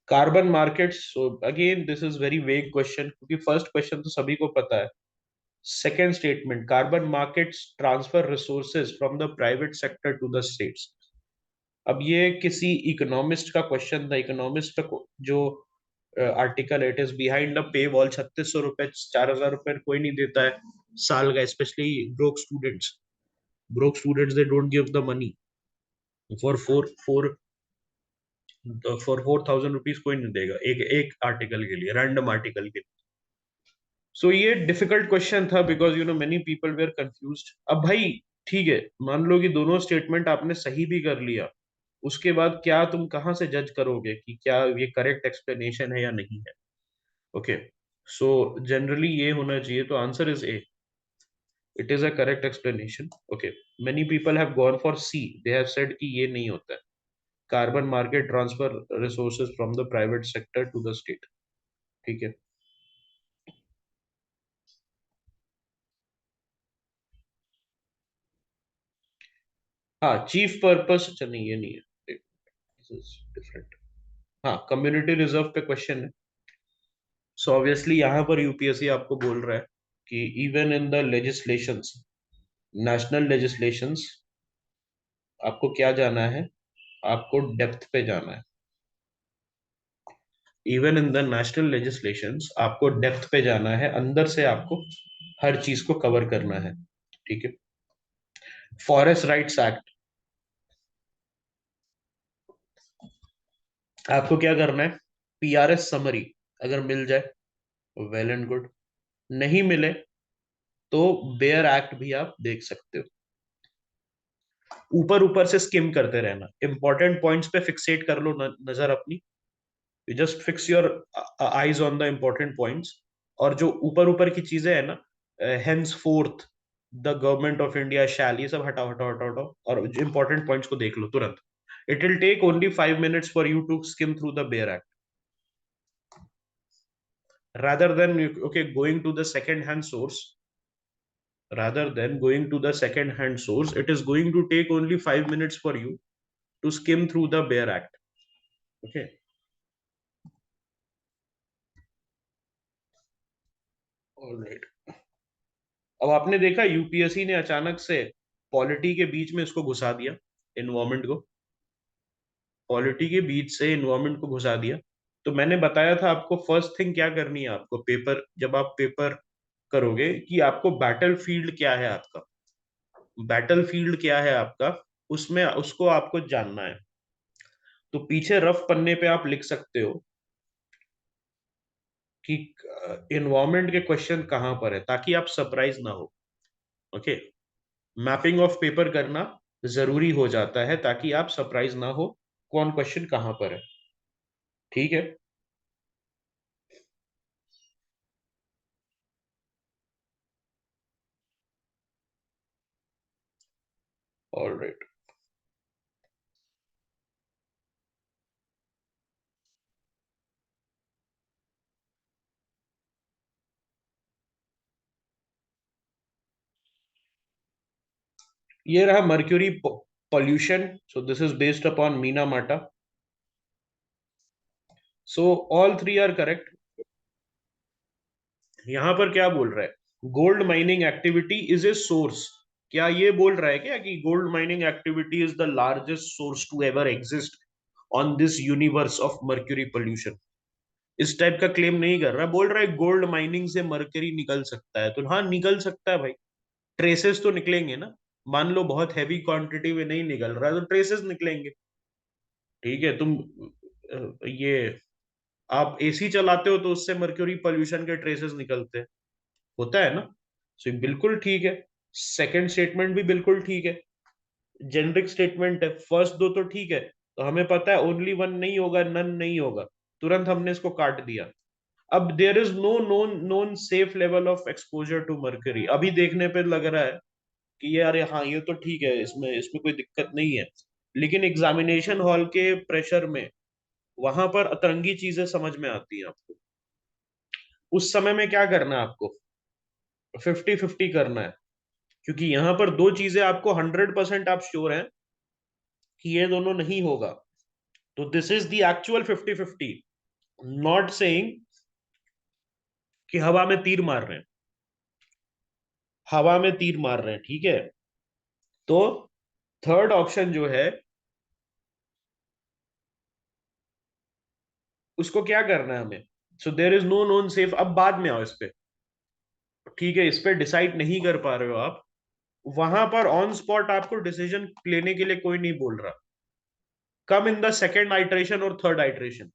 Speaker 1: carbon markets, so again this is very vague question, क्योंकि फर्स्ट क्वेश्चन तो सभी को पता है। Second statement, carbon markets transfer resources from the private sector to the states. अब ये किसी इकोनॉमिस्ट का क्वेश्चन था, इकोनॉमिस्ट का जो article, it is behind the pay wall, 3600 रुपए 4000 रुपए कोई नहीं देता है साल का, specially broke students they don't give the money for for 4000 rupees, कोई नहीं देगा एक एक आर्टिकल के लिए, रैंडम आर्टिकल के लिए। सो ये डिफिकल्ट क्वेश्चन था, because you know many people were confused. अब भाई ठीक है, मान लो कि दोनों स्टेटमेंट आपने सही भी कर लिया, उसके बाद क्या तुम कहाँ से जज करोगे कि क्या ये करेक्ट एक्सप्लेनेशन है या नहीं है। ओके, सो जनरली ये होना चाहिए, तो answer is A, it is a correct explanation. Okay, many people have gone for C, they have said कि ये नहीं होता है, carbon market transfer resources from the private sector to the state. ठीक है, हाँ चीफ पर्पस, अच्छा नहीं ये नहीं है, डिफरेंट। हाँ, कम्युनिटी रिजर्व पे क्वेश्चन है। सो ऑब्वियसली यहाँ पर यूपीएससी आपको बोल रहा है कि even in the legislations, national legislations, आपको क्या जाना है, आपको डेप्थ पे जाना है। Even in the national legislations आपको डेप्थ पे जाना है, अंदर से आपको हर चीज को कवर करना है। ठीक है, फॉरेस्ट राइट्स एक्ट, आपको क्या करना है, PRS समरी अगर मिल जाए वेल एंड गुड, नहीं मिले तो बेयर एक्ट भी आप देख सकते हो। ऊपर ऊपर से स्किम करते रहना, इंपॉर्टेंट पॉइंट्स पे फिक्सेट कर लो नजर अपनी। You just fix your eyes on the important points. और जो ऊपर ऊपर की चीजें है ना, hence fourth the government of India shall, ये सब हटाओ हटाओ हटाओ हटाओ, और इंपॉर्टेंट पॉइंट्स को देख लो तुरंत। It will take only 5 minutes for you to skim through the bare act, rather than okay going to the second hand source. Rather than going to the second hand source, it is going to take only 5 minutes for you to skim through the bare act. Okay. All right. अब आपने देखा यूपीएससी ने अचानक से पॉलिटी के बीच में इसको घुसा दिया, इन्वायरमेंट को। पॉलिटी के बीच से इन्वायरमेंट को घुसा दिया। तो मैंने बताया था आपको फर्स्ट थिंग क्या करनी है आपको, पेपर जब आप पेपर करोगे, कि आपको बैटल फील्ड क्या है आपका, बैटल फील्ड क्या है आपका, उसमें उसको आपको जानना है। तो पीछे रफ पन्ने पे आप लिख सकते हो कि इन्वायरमेंट के क्वेश्चन कहां पर है, ताकि आप सरप्राइज ना हो। ओके। मैपिंग ऑफ पेपर करना जरूरी हो जाता है, ताकि आप सरप्राइज ना हो कौन क्वेश्चन कहां पर है। ठीक है। ऑलराइट। ये रहा mercury pollution, so this is based upon Minamata. So all three are correct. यहां पर क्या बोल रहा है, gold mining activity is a source. क्या ये बोल रहा है क्या कि gold mining activity is the largest source to ever exist on this universe of mercury pollution? इस टाइप का क्लेम नहीं कर रहा, बोल रहा है गोल्ड माइनिंग से मर्करी निकल सकता है। तो हाँ, निकल सकता है भाई, ट्रेसेस तो निकलेंगे ना। मान लो बहुत हैवी क्वांटिटी में नहीं निकल रहा है, तो ट्रेसेस निकलेंगे। ठीक है। तुम ये आप एसी चलाते हो तो उससे मर्क्यूरी पोल्यूशन के ट्रेसेस निकलते हैं, होता है ना। सो बिल्कुल ठीक है। सेकंड स्टेटमेंट भी बिल्कुल ठीक है, जेनरिक स्टेटमेंट है। फर्स्ट दो तो ठीक है, तो हमें पता है ओनली वन नहीं होगा, नन नहीं होगा, तुरंत हमने इसको काट दिया। अब there is no known known safe level of exposure to mercury, अभी देखने पे लग रहा है कि ये, अरे हाँ ये तो ठीक है, इसमें इसमें कोई दिक्कत नहीं है। लेकिन एग्जामिनेशन हॉल के प्रेशर में वहां पर अतरंगी चीजें समझ में आती हैं आपको। उस समय में क्या करना है आपको, 50-50 करना है। क्योंकि यहां पर दो चीजें आपको 100% आप श्योर हैं कि ये दोनों नहीं होगा। तो this is the actual 50-50, not saying कि हवा में तीर मार रहे हैं, हवा में तीर मार रहे हैं। ठीक है। तो थर्ड ऑप्शन जो है, उसको क्या करना है हमें। So there is no known safe. अब बाद में आओ इस पे। ठीक है, इस पे डिसाइड नहीं कर पा रहे हो आप, वहां पर ऑन स्पॉट आपको डिसीजन लेने के लिए कोई नहीं बोल रहा। कम इन द सेकेंड आइट्रेशन और थर्ड आइट्रेशन,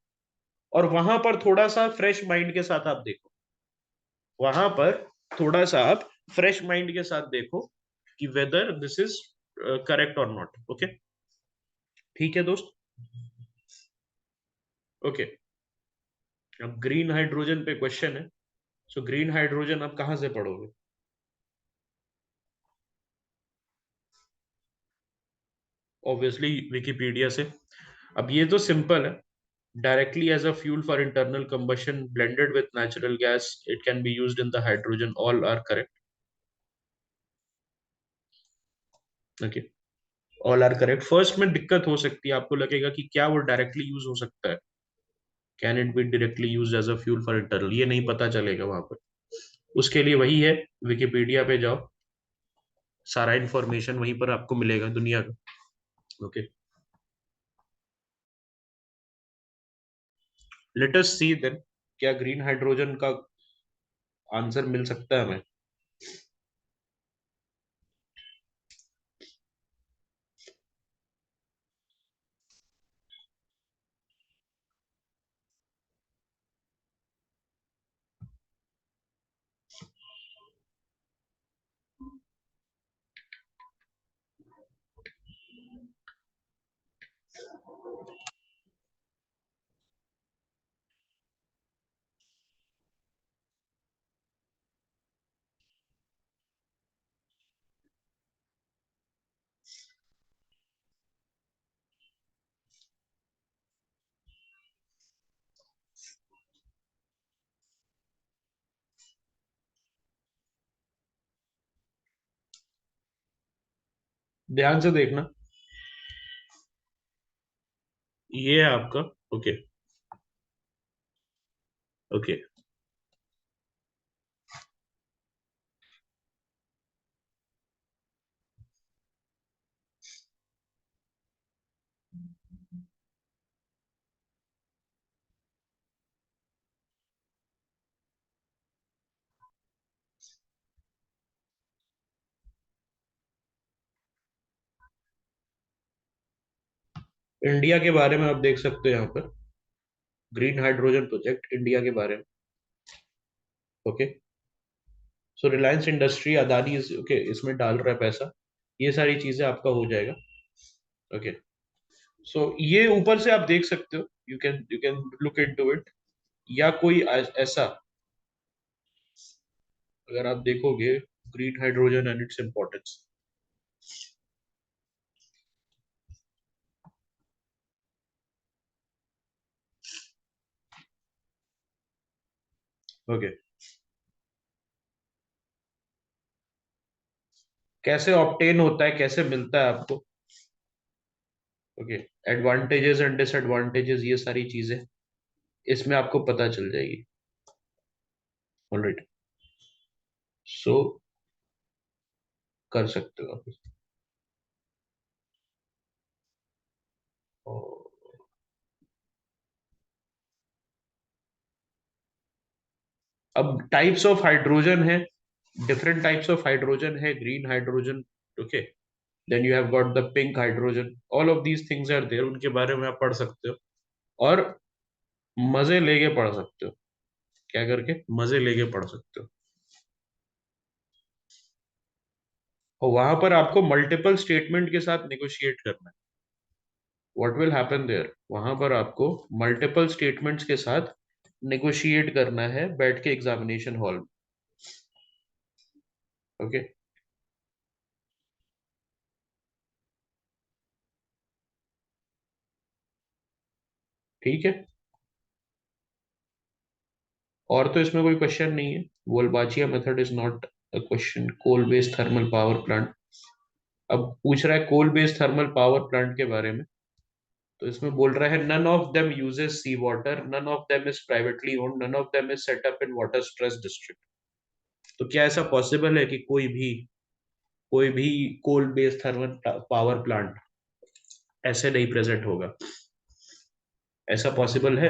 Speaker 1: और वहां पर थोड़ा सा फ्रेश माइंड के साथ आप देखो। वहां पर थोड़ा सा आप फ्रेश माइंड के साथ देखो कि वेदर दिस इज करेक्ट और नॉट। ओके। ठीक है दोस्त। ओके। अब ग्रीन हाइड्रोजन पे क्वेश्चन है। सो ग्रीन हाइड्रोजन आप कहां से पढ़ोगे? ऑब्वियसली विकिपीडिया से। अब ये तो सिंपल है, directly as a fuel for internal combustion blended with natural gas, it can be used in the hydrogen, all are correct. Okay, all are correct। First में दिक्कत हो सकती है, आपको लगेगा कि क्या वो डायरेक्टली यूज हो सकता है, can it be directly use as a fuel for internal, ये नहीं पता चलेगा वहां पर। उसके लिए वही है, विकिपीडिया पे जाओ, सारा इंफॉर्मेशन वहीं पर आपको मिलेगा दुनिया का। ओके। लेट अस सी देन, क्या ग्रीन हाइड्रोजन का आंसर मिल सकता है हमें? ध्यान से देखना। ये है आपका। ओके। ओके। इंडिया के बारे में आप देख सकते हो यहाँ पर, ग्रीन हाइड्रोजन प्रोजेक्ट इंडिया के बारे में। ओके। सो रिलायंस इंडस्ट्री, अदानी ओके इसमें डाल रहा है पैसा। ये सारी चीजें आपका हो जाएगा। ओके। सो ये ऊपर से आप देख सकते हो, you can look into it. या कोई ऐसा, अगर आप देखोगे green hydrogen and its importance. Okay. कैसे ऑप्टेन होता है, कैसे मिलता है आपको। ओके। एडवांटेजेस एंड डिसएडवांटेजेस, ये सारी चीजें इसमें आपको पता चल जाएगी। ऑलराइट। सो कर सकते हो आप। और अब टाइप्स ऑफ हाइड्रोजन है, डिफरेंट टाइप्स ऑफ हाइड्रोजन है, green hydrogen. Okay. Then you have got the pink hydrogen, all of these things are there, उनके बारे में आप पढ़ सकते हो। और मजे लेके पढ़ सकते हो। क्या करके? मजे लेके पढ़ सकते हो। और वहां पर आपको मल्टीपल स्टेटमेंट के साथ नेगोशिएट करना है। व्हाट विल हैपन देयर, वहां पर आपको मल्टीपल स्टेटमेंट्स के साथ नेगोशिएट करना है बैठ के एग्जामिनेशन हॉल में। ओके। ठीक है। और तो इसमें कोई क्वेश्चन नहीं है। Wolbachia method is not a question. Coal based thermal power plant, अब पूछ रहा है coal based thermal power plant के बारे में। तो इसमें बोल रहा है none of them uses sea water, none of them is privately owned, none of them is set up in water stress district. तो क्या ऐसा पॉसिबल है कि कोई भी coal based thermal power plant ऐसे नहीं प्रेजेंट होगा? ऐसा पॉसिबल है?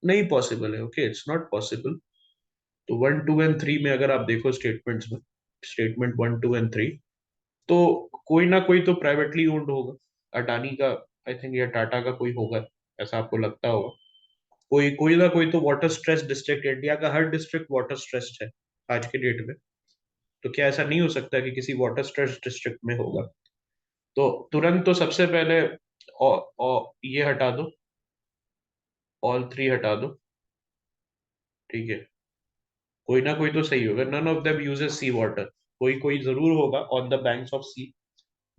Speaker 1: नहीं पॉसिबल है। Okay, it's not possible. तो 1, 2 एंड 3 में अगर आप देखो स्टेटमेंट्स में, स्टेटमेंट 1, 2 एंड 3, तो कोई ना कोई तो प्राइवेटली ओन्ड होगा। अडानी का, आई थिंक, या टाटा का कोई होगा, ऐसा आपको लगता होगा। कोई कोई ना कोई तो वाटर स्ट्रेस डिस्ट्रिक्ट, इंडिया का हर डिस्ट्रिक्ट वाटर स्ट्रेस्ड है आज के डेट में। तो क्या ऐसा नहीं हो सकता कि किसी वाटर स्ट्रेस डिस्ट्रिक्ट में होगा? तो तुरंत तो सबसे पहले ये हटा दो, ऑल थ्री हटा दो। ठीक है। कोई ना कोई तो सही होगा। None of them uses sea water, कोई कोई जरूर होगा on the banks of sea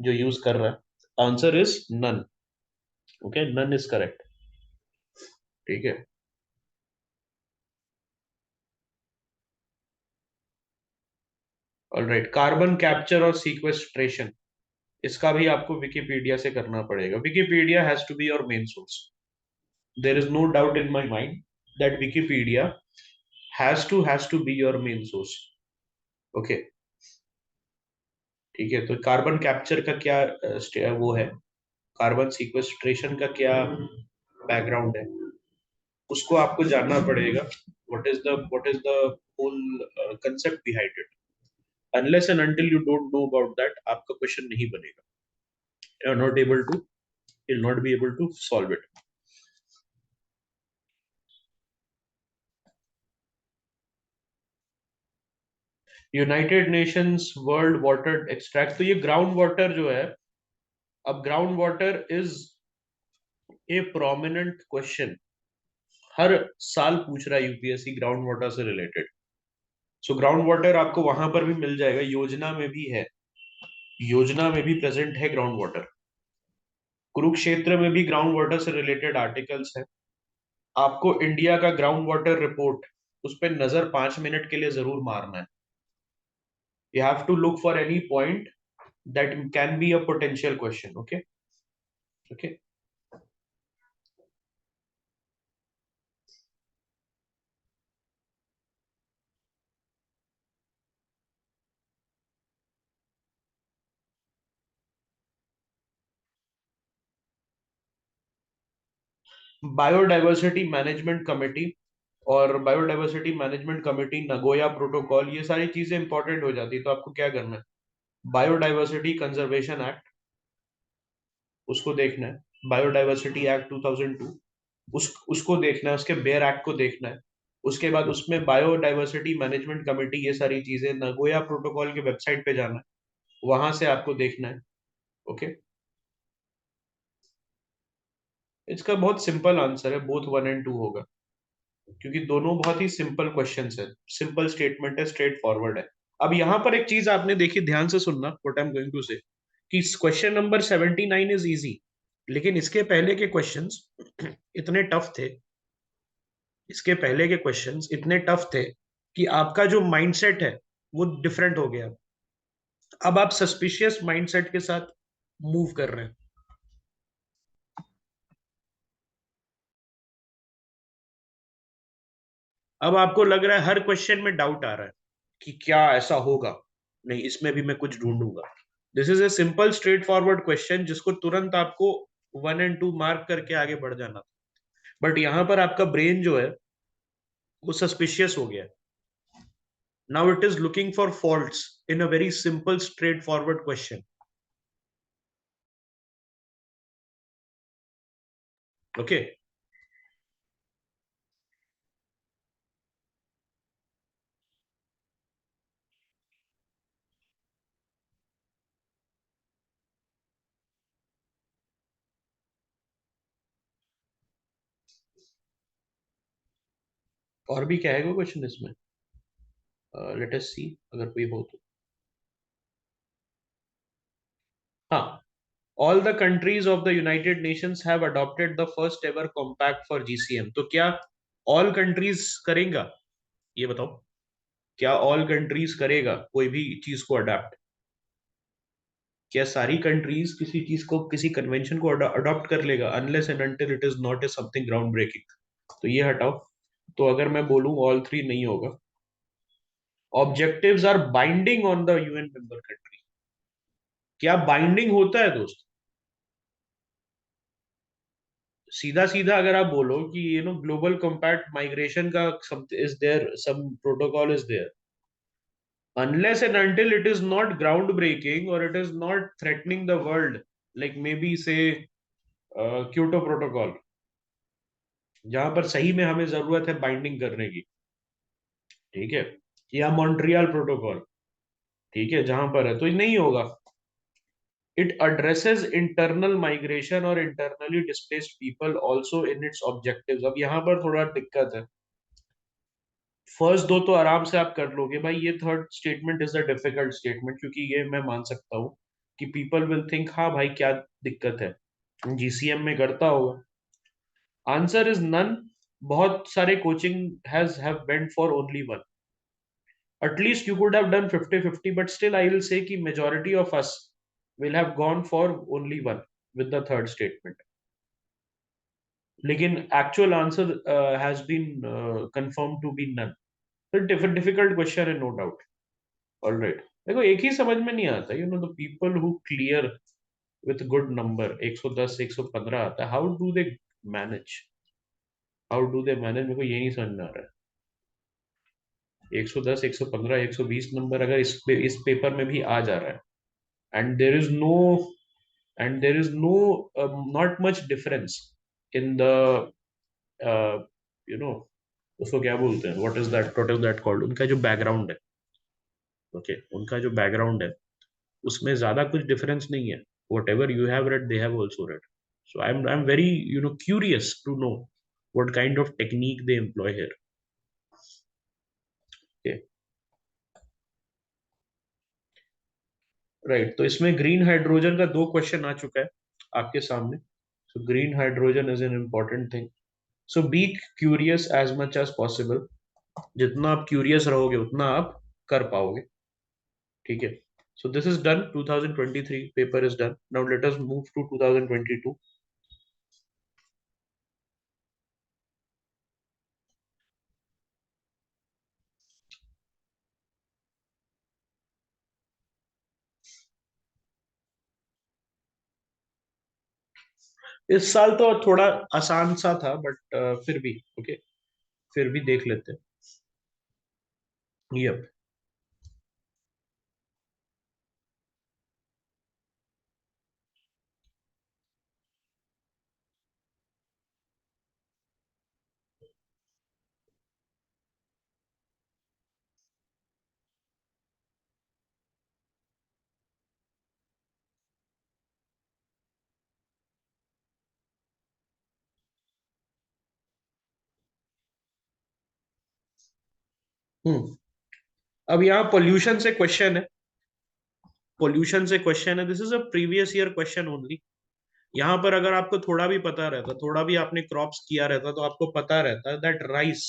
Speaker 1: जो यूज कर रहा है। Answer is none. Okay, none is correct. ठीक है। ऑलराइट, कार्बन कैप्चर और सीक्वेस्ट्रेशन, इसका भी आपको विकिपीडिया से करना पड़ेगा। Wikipedia has to be your main source. There is no doubt in my mind that Wikipedia has to be your main source. Okay. ठीक है। तो कार्बन कैप्चर का क्या वो है, कार्बन सीक्वेस्ट्रेशन का क्या बैकग्राउंड है, उसको आपको जानना पड़ेगा। What is the whole concept behind it. Unless and until you don't know about that, आपका क्वेश्चन नहीं बनेगा। You are not able to, will not be able to solve it. United Nations world water extract, तो ये ग्राउंड वाटर जो है, अब ground water is a prominent question, हर साल पूछ रहा है यूपीएससी ग्राउंड वाटर से रिलेटेड। सो ग्राउंड वाटर आपको वहां पर भी मिल जाएगा, योजना में भी है, योजना में भी प्रेजेंट है ग्राउंड वाटर। कुरुक्षेत्र में भी ग्राउंड वाटर से रिलेटेड आर्टिकल्स है। आपको इंडिया का ग्राउंड वाटर रिपोर्ट, उस पर नजर 5 मिनट के लिए जरूर मारना है। You have to look for any point that can be a potential question. Okay. Okay. Biodiversity management committee और biodiversity management committee, Nagoya protocol, ये सारी चीजें इंपॉर्टेंट हो जाती है। तो आपको क्या करना है, बायोडाइवर्सिटी कंजर्वेशन एक्ट उसको देखना है, बायोडाइवर्सिटी एक्ट 2002 उसको देखना है, उसके बेयर एक्ट को देखना है। उसके बाद उसमें बायोडाइवर्सिटी मैनेजमेंट कमेटी, ये सारी चीजें नगोया प्रोटोकॉल के वेबसाइट पे जाना है, वहां से आपको देखना है। ओके। इसका बहुत सिंपल आंसर है, बोथ 1 और 2 होगा, क्योंकि दोनों बहुत ही सिंपल क्वेश्चंस है, सिंपल स्टेटमेंट है, स्ट्रेट फॉरवर्ड है। अब यहाँ पर एक चीज आपने देखी, ध्यान से सुनना what I am going to say, कि क्वेश्चन नंबर 79 इज इजी, लेकिन इसके पहले के क्वेश्चंस इतने टफ थे, इसके पहले के क्वेश्चंस इतने टफ थे कि आपका जो माइंडसेट है वो डिफरेंट हो गया। अब आप सस्पिशियस माइंडसेट के साथ मूव कर रहे हैं। अब आपको लग रहा है हर क्वेश्चन में डाउट आ रहा है कि क्या ऐसा होगा, नहीं इसमें भी मैं कुछ ढूंढूंगा। This is a simple straightforward question जिसको तुरंत आपको 1 और 2 मार्क करके आगे बढ़ जाना। बट यहां पर आपका ब्रेन जो है वो सस्पिशियस हो गया। Now it is looking for faults in a very simple straightforward question. Okay. और भी क्या है कोई क्वेश्चन इसमें, लेट अस सी अगर कोई हो तो। हाँ, all the countries of the United Nations have adopted the first ever compact for GCM। तो क्या all countries करेगा, ये बताओ, क्या all countries करेगा कोई भी चीज को अडॉप्ट? क्या सारी कंट्रीज किसी चीज को, किसी कन्वेंशन को अडॉप्ट कर लेगा, unless and until it is not a something ground breaking? तो ये हटाओ। तो अगर मैं बोलूं ऑल थ्री नहीं होगा। Objectives are binding on the UN member country. क्या बाइंडिंग होता है दोस्त? सीधा सीधा अगर आप बोलो कि ग्लोबल कॉम्पैक्ट माइग्रेशन का is there, some protocol is there, unless and until it is not groundbreaking or it is not threatening the world, like maybe say Kyoto protocol, जहां पर सही में हमें जरूरत है बाइंडिंग करने की, ठीक है, या मॉन्ट्रियल प्रोटोकॉल, ठीक है, जहां पर है तो ये नहीं होगा। इट addresses internal migration और internally displaced people also in its objectives। अब यहाँ पर थोड़ा दिक्कत है। फर्स्ट दो तो आराम से आप कर लोगे भाई, ये third statement is a difficult statement, क्योंकि ये मैं मान सकता हूँ कि पीपल विल थिंक हाँ भाई क्या दिक्कत है, जीसीएम में करता होगा। Answer is none. बहुत सारे coaching have went for only one. At least you could have done 50-50, but still I will say कि majority of us will have gone for only one with the third statement. लेकिन actual answer has been confirm to be none. Difficult question है, नो डाउट। ऑल राइट, देखो एक ही समझ में नहीं आता, the people who clear with good number 110 115 आता है, how do they manage, how do they manage, मेरे को ये नहीं समझ में आ रहा है। 110 115 120 नंबर अगर इस पेपर में भी आ जा रहा है, and there is no, and there is no not much difference in the you know उसको क्या बोलते हैं, व्हाट इज दैट कॉल्ड, उनका जो बैकग्राउंड है। ओके, उनका जो बैकग्राउंड है उसमें ज्यादा कुछ डिफरेंस नहीं है। Whatever you have read, they have also read. So I'm very curious to know what kind of technique they employ here. Okay, right, तो इसमें ग्रीन हाइड्रोजन का 2 क्वेश्चन आ चुका है आपके सामने। So green hydrogen is an important thing. So be curious as much as possible. जितना आप क्यूरियस रहोगे उतना आप कर पाओगे। ठीक है, so this is done. 2023 paper is done. Now let us move to 2022. इस साल तो थोड़ा आसान सा था, बट फिर भी ओके, फिर भी देख लेते हैं। यप। हम्म। अब यहाँ पोल्यूशन से क्वेश्चन है, पोल्यूशन से क्वेश्चन है, this is a previous year question only. यहाँ पर अगर आपको थोड़ा भी पता रहता, थोड़ा भी आपने क्रॉप्स किया रहता, तो आपको पता रहता है दैट राइस,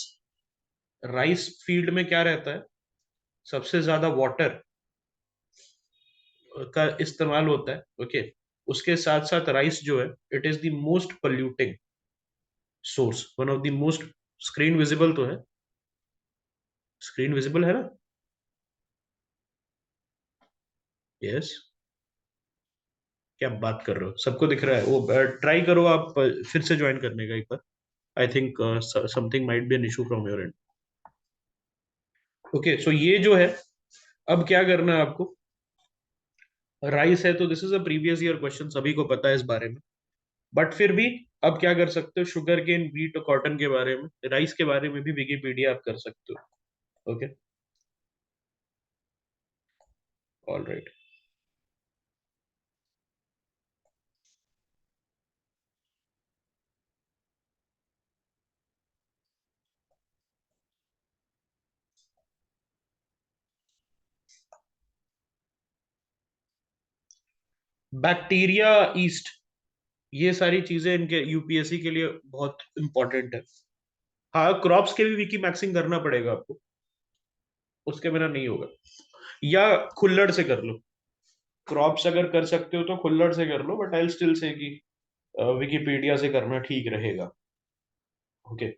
Speaker 1: राइस फील्ड में क्या रहता है, सबसे ज्यादा वाटर का इस्तेमाल होता है। ओके, उसके साथ साथ राइस जो है, it is the most polluting source, one of the most. Screen visible तो है, स्क्रीन विजिबल है ना? यस। क्या बात कर रहे हो, सबको दिख रहा है? वो ट्राई करो आप फिर से ज्वाइन करने का एक बार। I think something might be an issue from your end. Okay, so ये जो है, अब क्या करना है आपको, राइस है तो this is a previous year question, सभी को पता है इस बारे में। बट फिर भी अब क्या कर सकते हो, शुगर केन, व्हीट और कॉटन के बारे में, राइस के बारे में भी विकीपीडिया आप कर सकते हो। Okay, all right. Bacteria, east, ये सारी चीजें इनके यूपीएससी के लिए बहुत इंपॉर्टेंट है। हाँ, क्रॉप्स के भी विकी मैक्सिंग करना पड़ेगा आपको, उसके बिना नहीं होगा। या खुल्लड़ से कर लो, क्रॉप्स अगर कर सकते हो तो खुल्लड़ से कर लो, बट आई स्टिल से कि विकिपीडिया से करना ठीक रहेगा। Okay,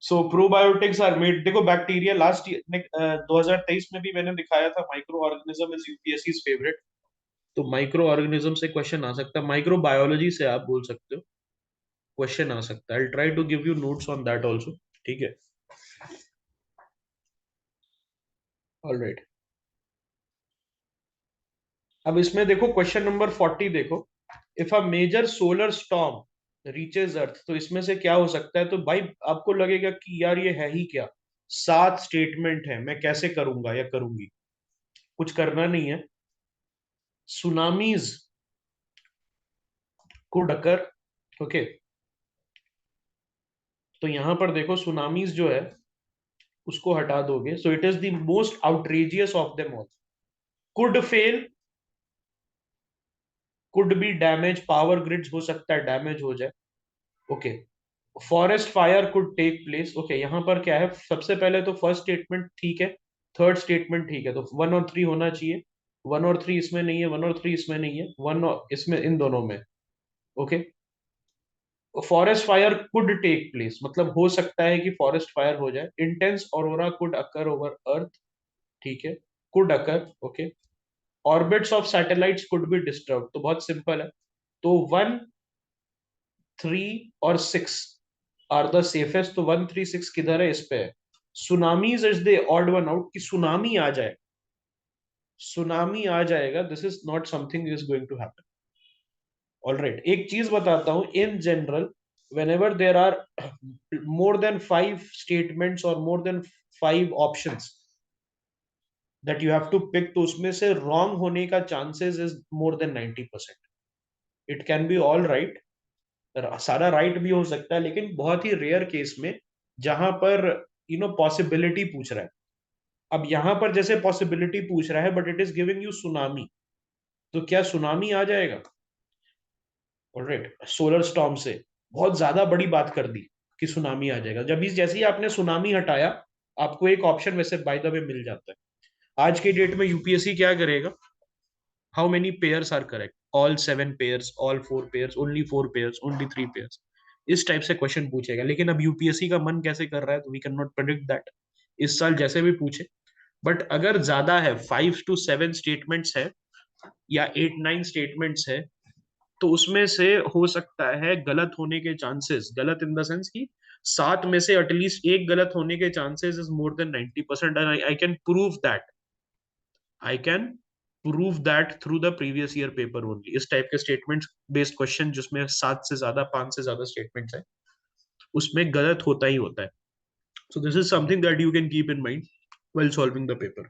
Speaker 1: so probiotics are made, देखो बैक्टीरिया लास्ट 2023 में भी मैंने दिखाया था, micro organism is UPSC favourite. तो माइक्रो ऑर्गेनिज्म से क्वेश्चन आ सकता है, माइक्रो बायोलॉजी से आप बोल सकते हो, क्वेश्चन आ सकता है। I try to give you notes on that also. ठीक है, ऑल राइट। अब इसमें देखो क्वेश्चन नंबर 40 देखो, if a major solar storm reaches earth, तो इसमें से क्या हो सकता है? तो भाई आपको लगेगा कि यार ये है ही क्या, 7 स्टेटमेंट है, मैं कैसे करूंगा या करूंगी? कुछ करना नहीं है। सुनामीज को डकर, ओके, तो यहां पर देखो सुनामीज जो है उसको हटा दोगे, so it is the most outrageous of them all. Could fail, could be damage, power grids हो सकता है डैमेज हो जाए। Okay, forest fire could take place. Okay, यहां पर क्या है, सबसे पहले तो फर्स्ट स्टेटमेंट ठीक है, थर्ड स्टेटमेंट ठीक है, तो 1 और 3 होना चाहिए। 1 और 3 इसमें नहीं है, 1 और 3 इसमें नहीं है, इसमें, इन दोनों में। Okay, forest fire could take place मतलब हो सकता है कि फॉरेस्ट फायर हो जाए। Intense aurora could occur over earth, ठीक है, could occur. Okay, orbits of satellites could be disturb, तो बहुत सिंपल है। तो 1, 3 और 6 आर द सेफेस्ट, तो 1, 3, 6 किधर है, इस पे है। Tsunamis is the odd one out, कि सुनामी आ जाए, सुनामी आ जाएगा, this is not something is going to happen. All right, एक चीज बताता हूं, in general whenever there are more than 5 statements or more than 5 options that you have to pick, तो उसमें से रॉन्ग होने का chances is more than 90%। It can be all right, सारा राइट भी हो सकता है, लेकिन बहुत ही रेयर केस में जहां पर पॉसिबिलिटी पूछ रहा है। अब यहां पर जैसे पॉसिबिलिटी पूछ रहा है, but it is giving you tsunami, तो क्या सुनामी आ जाएगा? ऑलराइट, सोलर स्टॉर्म से बहुत ज्यादा बड़ी बात कर दी कि सुनामी आ जाएगा, जब भी जैसे ही आपने सुनामी हटाया, आपको एक ऑप्शन वैसे बाय द वे मिल जाता है। आज के डेट में यूपीएससी क्या करेगा, how many pairs are correct, all 7 pairs, all 4 pairs, only 4 pairs, only 3 pairs, इस टाइप से क्वेश्चन पूछेगा। लेकिन अब यूपीएससी का मन कैसे कर रहा है, तो we can not predict that, इस साल जैसे भी पूछे। बट अगर ज्यादा है, 5 to 7 स्टेटमेंट्स है या 8-9 स्टेटमेंट्स है, तो उसमें से हो सकता है गलत होने के चांसेस, गलत इन द सेंस की 7 में से एटलीस्ट एक गलत होने के chances is more than 90%, and I can prove that, I can prove that through the previous year paper only. इस टाइप के स्टेटमेंट बेस्ड क्वेश्चन जिसमें 7 से ज्यादा, 5 से ज्यादा स्टेटमेंट्स है, उसमें गलत होता ही होता है। सो this is something that you can keep in mind while solving the paper.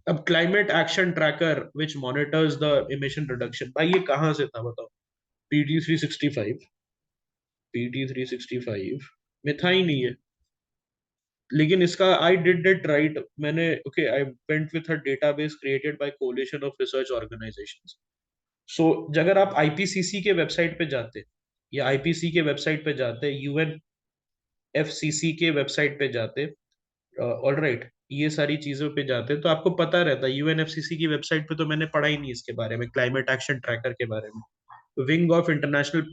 Speaker 1: अब climate action tracker which monitors the emission reduction, भाई ये कहां से था बताओ, PT 365, PT 365 में था ही नहीं है। लेकिन इसका आई डिड इट राइट, मैंने okay, I went with a database created by coalition of research organisations. So अगर आप आईपीसीसी के वेबसाइट पे जाते, या आईपीसी के वेबसाइट पे जाते, यूएनएफसीसी के वेबसाइट पे जाते, ऑल राइट, ये सारी चीजों पे जाते हैं तो आपको पता रहता है। यूएनएफसीसी की वेबसाइट पे तो मैंने पढ़ा ही नहीं इसके बारे में, क्लाइमेट एक्शन ट्रैकर के बारे में, wing of international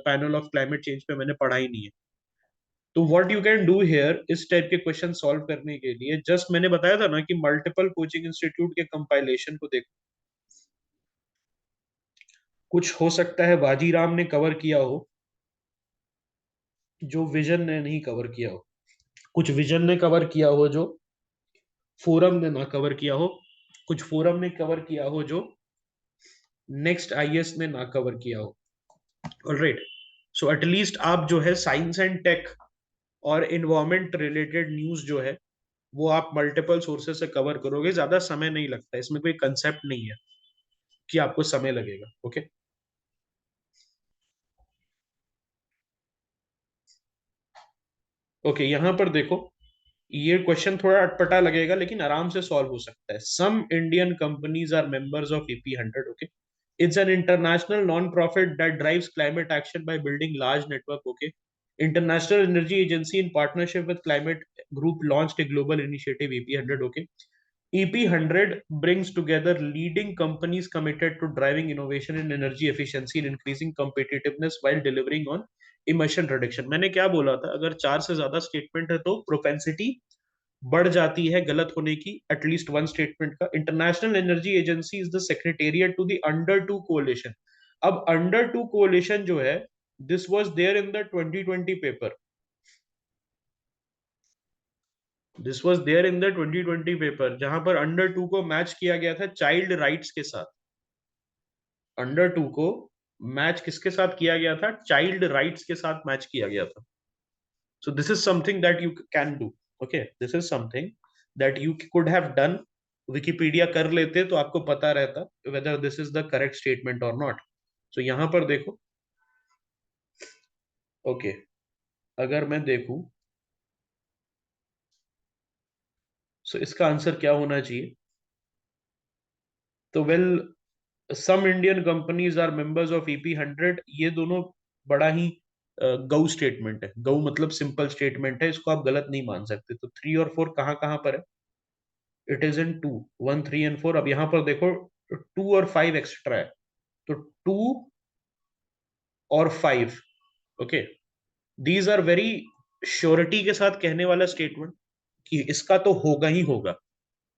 Speaker 1: panel of climate change पे मैंने पढ़ा ही नहीं है। तो what you can do here, इस टाइप के क्वेश्चन सॉल्व करने के लिए, जस्ट मैंने बताया था ना कि मल्टीपल कोचिंग इंस्टीट्यूट के कंपाइलेशन को देखो। कुछ हो सकता है वाजीराम ने कवर किया हो जो विजन ने नहीं कवर किया हो, कुछ विजन ने कवर किया हो जो फोरम ने ना कवर किया हो, कुछ फोरम ने कवर किया हो जो नेक्स्ट आईएएस ने ना कवर किया हो। ऑलराइट, सो एटलीस्ट आप जो है साइंस एंड टेक और इन्वायरमेंट रिलेटेड न्यूज जो है वो आप मल्टीपल सोर्सेस से कवर करोगे, ज्यादा समय नहीं लगता, इसमें कोई कंसेप्ट नहीं है कि आपको समय लगेगा। ओके, ओके, यहां पर देखो, ये क्वेश्चन थोड़ा अटपटा लगेगा लेकिन आराम से सॉल्व हो सकता है। Some Indian companies are members of EP 100। Okay, it's an international non-profit that drives climate action by building large network. Okay, International Energy Agency in partnership with Climate Group launched a global initiative, EP 100. Okay, EP 100 brings together leading companies committed to driving innovation in energy efficiency and increasing competitiveness while delivering on emission reduction. मैंने क्या बोला था, अगर 4 से ज्यादा स्टेटमेंट है तो प्रोपेंसिटी बढ़ जाती है गलत होने की, एटलीस्ट वन स्टेटमेंट का। International Energy Agency is the secretariat to the Under Two Coalition. अब अंडर टू कोalition जो है, this was there in the 2020 paper, this was there in the 2020 paper, जहां पर अंडर टू को मैच किया गया था चाइल्ड राइट्स के साथ। अंडर टू को मैच किसके साथ किया गया था, चाइल्ड राइट्स के साथ मैच किया गया था। सो this is something that you can do. Okay, this is something that you could have done. Wikipedia कर लेते तो आपको पता रहता whether this is the correct statement और नॉट। सो यहां पर देखो, ओके, अगर मैं देखूं, सो इसका आंसर क्या होना चाहिए, तो well, some Indian companies are members of EP 100, ये दोनों बड़ा ही गौ स्टेटमेंट है। गौ मतलब सिंपल स्टेटमेंट है, इसको आप गलत नहीं मान सकते। तो 3 और 4 कहाँ कहाँ पर है, इट इज इन 2, 1, 3 एंड 4। अब यहां पर देखो, 2 और 5 एक्स्ट्रा है, तो 2 और 5। Okay, these are very surety के साथ कहने वाला स्टेटमेंट कि इसका तो होगा ही होगा,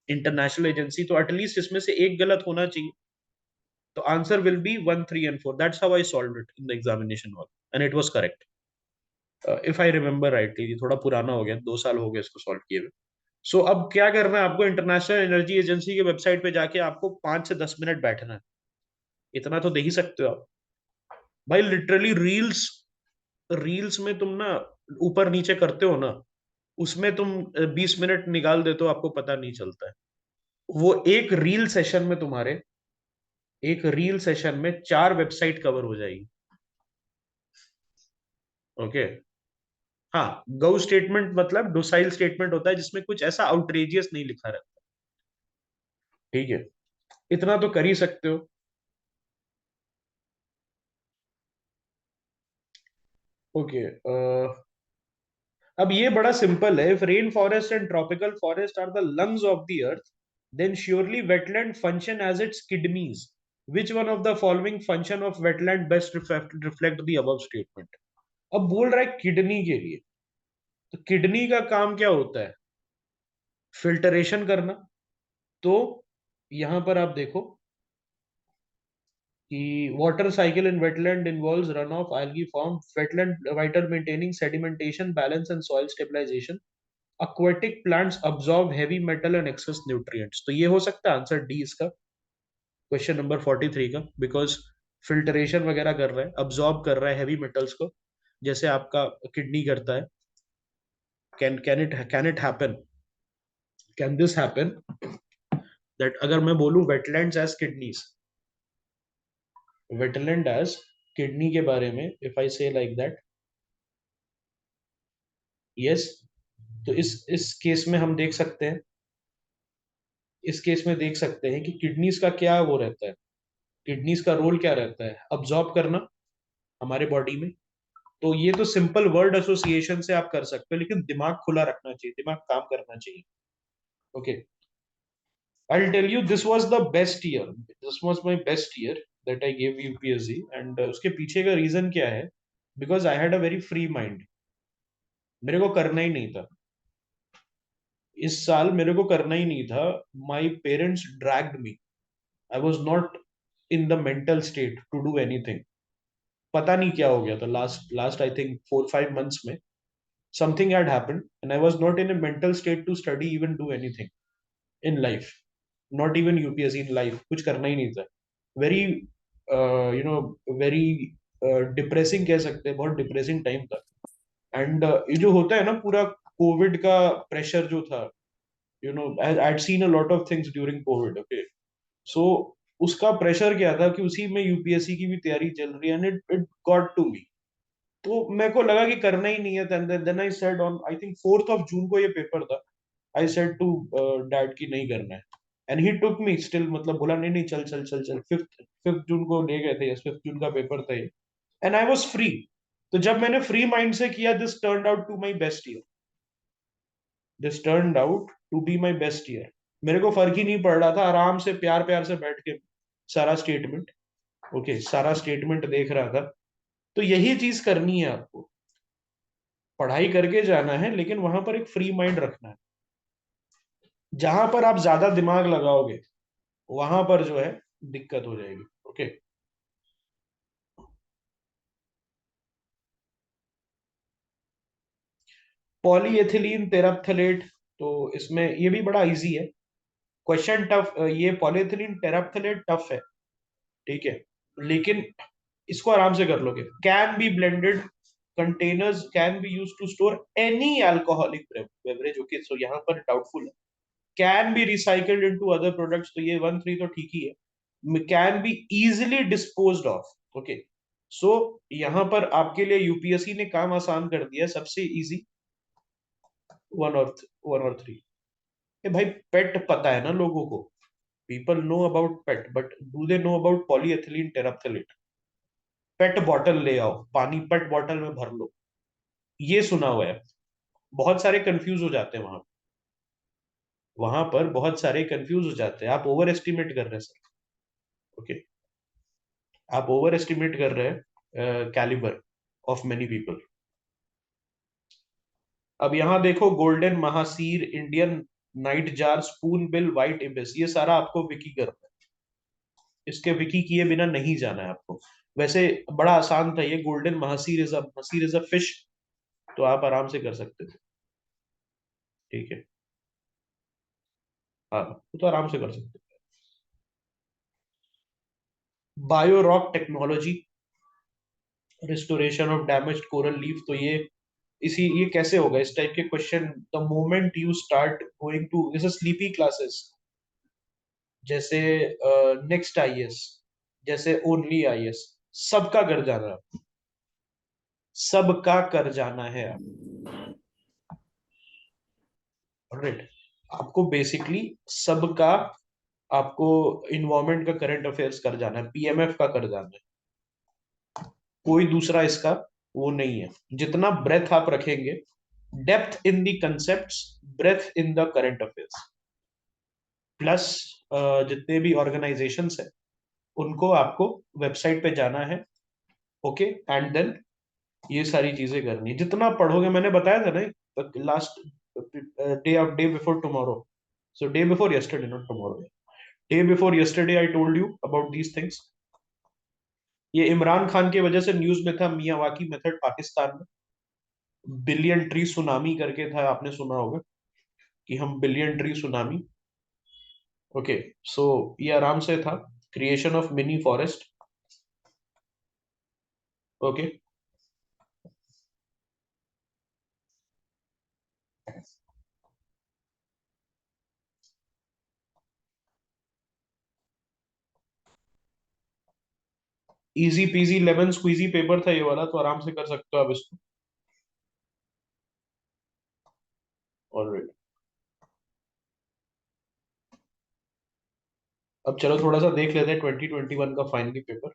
Speaker 1: इंटरनेशनल एजेंसी, तो एटलीस्ट इसमें से एक गलत होना चाहिए। तो answer will be 1, 3 and 4। That's how I solve it in the examination hall and it was correct, if I remember rightly. थोड़ा पुराना हो गया, 2 साल हो गए इसको सॉल्व किए हुए। सो अब क्या करना है आपको, इंटरनेशनल एनर्जी एजेंसी के वेबसाइट पे जाके आपको 5 से 10 मिनट बैठना है, इतना तो दे ही सकते हो आप। भाई लिटरली रील्स, रील्स में तुम ना ऊपर नीचे करते हो ना, उसमें तुम 20 मिनट निकाल देते हो, आपको पता नहीं चलता है। वो एक रील सेशन में 4 वेबसाइट कवर हो जाएगी। ओके, हाँ, गो स्टेटमेंट मतलब डोसाइल स्टेटमेंट होता है जिसमें कुछ ऐसा आउटरेजियस नहीं लिखा रहता। ठीक है, इतना तो कर ही सकते हो। ओके, अब ये बड़ा सिंपल है, if rain forest and tropical forest are the lungs of the earth, then surely wetland function as its kidneys, which one of the following function of wetland best reflect the above statement. अब बोल रहा है किडनी के लिए, तो किडनी का काम क्या होता है? फिल्टरेशन करना। तो यहां पर आप देखो कि water cycle in wetland involves run off algae form, wetland water maintaining sedimentation balance and soil stabilisation, aquatic plants absorb heavy metal and excess nutrients। तो ये हो सकता है आंसर डी इसका, क्वेश्चन नंबर 43 का, बिकॉज फिल्टरेशन वगैरह कर रहा है, अब्सॉर्ब कर रहा है हैवी मेटल्स को, जैसे आपका किडनी करता है। Can it happen, can this happen that अगर मैं बोलूं wetlands as kidneys, wetland as kidney के बारे में, इफ आई से लाइक दैट, यस, तो इस केस में हम देख सकते हैं, इस केस में देख सकते हैं कि किडनीज का क्या वो रहता है, किडनीज का रोल क्या रहता है, अब्सॉर्ब करना हमारे बॉडी में। तो ये तो सिंपल वर्ड एसोसिएशन से आप कर सकते हो, लेकिन दिमाग खुला रखना चाहिए, दिमाग काम करना चाहिए। Okay, I tell you this was the best year, this was my best year that I gave UPSC, and उसके पीछे का रीजन क्या है? Because I had a very free mind, मेरे को करना ही नहीं था, इस साल मेरे को करना ही नहीं था। My parents dragged me, I was not in the mental state to do anything. पता नहीं क्या हो गया था last last I think 4-5 months में, something had happened and I was not in a mental state to study even do anything in life, not even UPSC, in life कुछ करना ही नहीं था। very very डिप्रेसिंग कह सकते हैं, बहुत डिप्रेसिंग टाइम था। एंड ये जो होता है ना पूरा कोविड का प्रेशर जो था, I'd seen a lot of things during COVID, okay, so उसका प्रेशर क्या था कि उसी में यूपीएससी की भी तैयारी चल रही है, and it got to me. तो मेरे को लगा कि करना ही नहीं है, then I said on I think 4th of June को ये पेपर था, आई सेड टू डैड की नहीं करना है, and he took me still, मतलब बोला नहीं नहीं चल चल चल चल, 5th June को ले गए थे, 5th June का पेपर था ये, एंड आई वाज फ्री। तो जब मैंने फ्री माइंड से किया, this turned out to my best year, this turned out to be my best year. मेरे को फर्क ही नहीं पड़ रहा था, आराम से प्यार प्यार से बैठ के सारा स्टेटमेंट, ओके, सारा स्टेटमेंट देख रहा था। तो यही चीज करनी है आपको, पढ़ाई करके जाना है, लेकिन वहां पर एक फ्री माइंड रखना है। जहां पर आप ज्यादा दिमाग लगाओगे वहां पर जो है दिक्कत हो जाएगी। ओके, पॉलीएथिलीन टेराप्थलेट, तो इसमें ये भी बड़ा इजी है क्वेश्चन, टफ, ये पॉलीएथिलीन टेराप्थलेट टफ है, ठीक है, लेकिन इसको आराम से कर लोगे। Can be blended containers can be use to store any alcoholic beverage, okay, so यहाँ पर डाउटफुल है। Can be recycled into other products, तो ये 1-3 तो ठीक ही है। Can be easily disposed of, okay, so यहां पर आपके लिए यूपीएससी ने काम आसान कर दिया, सबसे इजी 1 और 3। ए भाई, पेट पता है ना लोगों को, people know about PET, but do they know about polyethylene terephthalate? PET bottle ले आओ, पानी पेट बॉटल में भर लो, ये सुना हुआ है। बहुत सारे कंफ्यूज हो जाते हैं वहां, वहां पर बहुत सारे कंफ्यूज हो जाते हैं, आप ओवर एस्टिमेट कर रहे हैं सर, ओके, आप ओवर एस्टिमेट कर रहे हैं कैलिबर ऑफ मेनी पीपल। अब यहां देखो, golden mahseer, Indian night jar, spoon bill, white ibis, ये सारा आपको विकी करना है, इसके विकी किए बिना नहीं जाना है आपको। वैसे बड़ा आसान था ये, golden mahseer is a fish, तो आप आराम से कर सकते थे, ठीक है, हाँ, तो आराम से कर सकते थे। Bio rock technology, restoration of damage coral reef, तो ये कैसे होगा इस टाइप के question? The moment you start going to जैसे स्लीपी क्लासेस, जैसे नेक्स्ट आईएएस, जैसे ओनली आईएएस, सबका कर जाना है, सबका कर जाना है आप, राइट, आपको बेसिकली सबका, आपको इन्वायरमेंट का करंट अफेयर्स कर जाना है, पीएमएफ का कर जाना है, कोई दूसरा इसका वो नहीं है। जितना ब्रेथ आप रखेंगे depth in the concepts, breadth in the current affairs, plus जितने भी ऑर्गेनाइजेशंस है उनको आपको वेबसाइट पे जाना है। ओके, एंड देन ये सारी चीजें करनी है। जितना पढ़ोगे, मैंने बताया था ना last day before tomorrow, so day before yesterday, not tomorrow, day before yesterday I told you about these things. ये इमरान खान की वजह से न्यूज में था, मियावाकी मेथड पाकिस्तान में, बिलियन ट्री सुनामी करके था, आपने सुना होगा कि हम billion tree tsunami. Okay, so ये आराम से था, creation of mini forest. Okay, easy peasy lemon squeezy paper था ये वाला, तो आराम से कर सकते हो आप इसको ऑलरेडी। अब चलो थोड़ा सा देख लेते हैं 2021 का finally paper.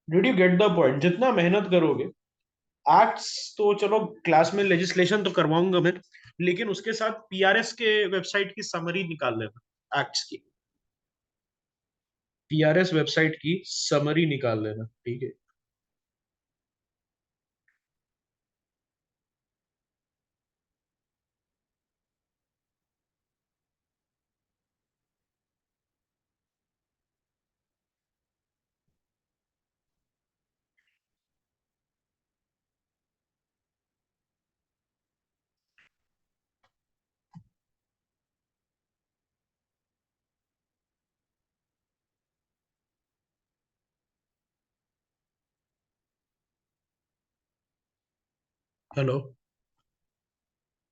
Speaker 1: Did you get the point? जितना मेहनत करोगे, एक्ट्स तो चलो क्लास में लेजिस्लेशन तो करवाऊंगा मैं, लेकिन उसके साथ पीआरएस के वेबसाइट की समरी निकाल लेना, एक्ट्स की पीआरएस वेबसाइट की समरी निकाल लेना, ठीक है। हेलो,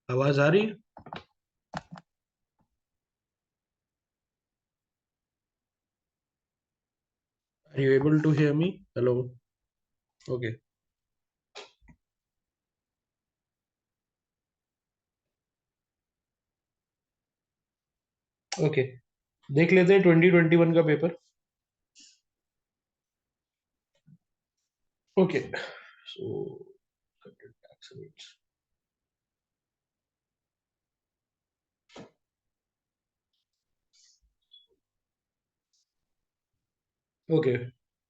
Speaker 1: आवाज आ रही है? Are you able to hear me? Hello? Okay, okay, देख लेते हैं 2021 का paper. Okay, so tax rates. Okay,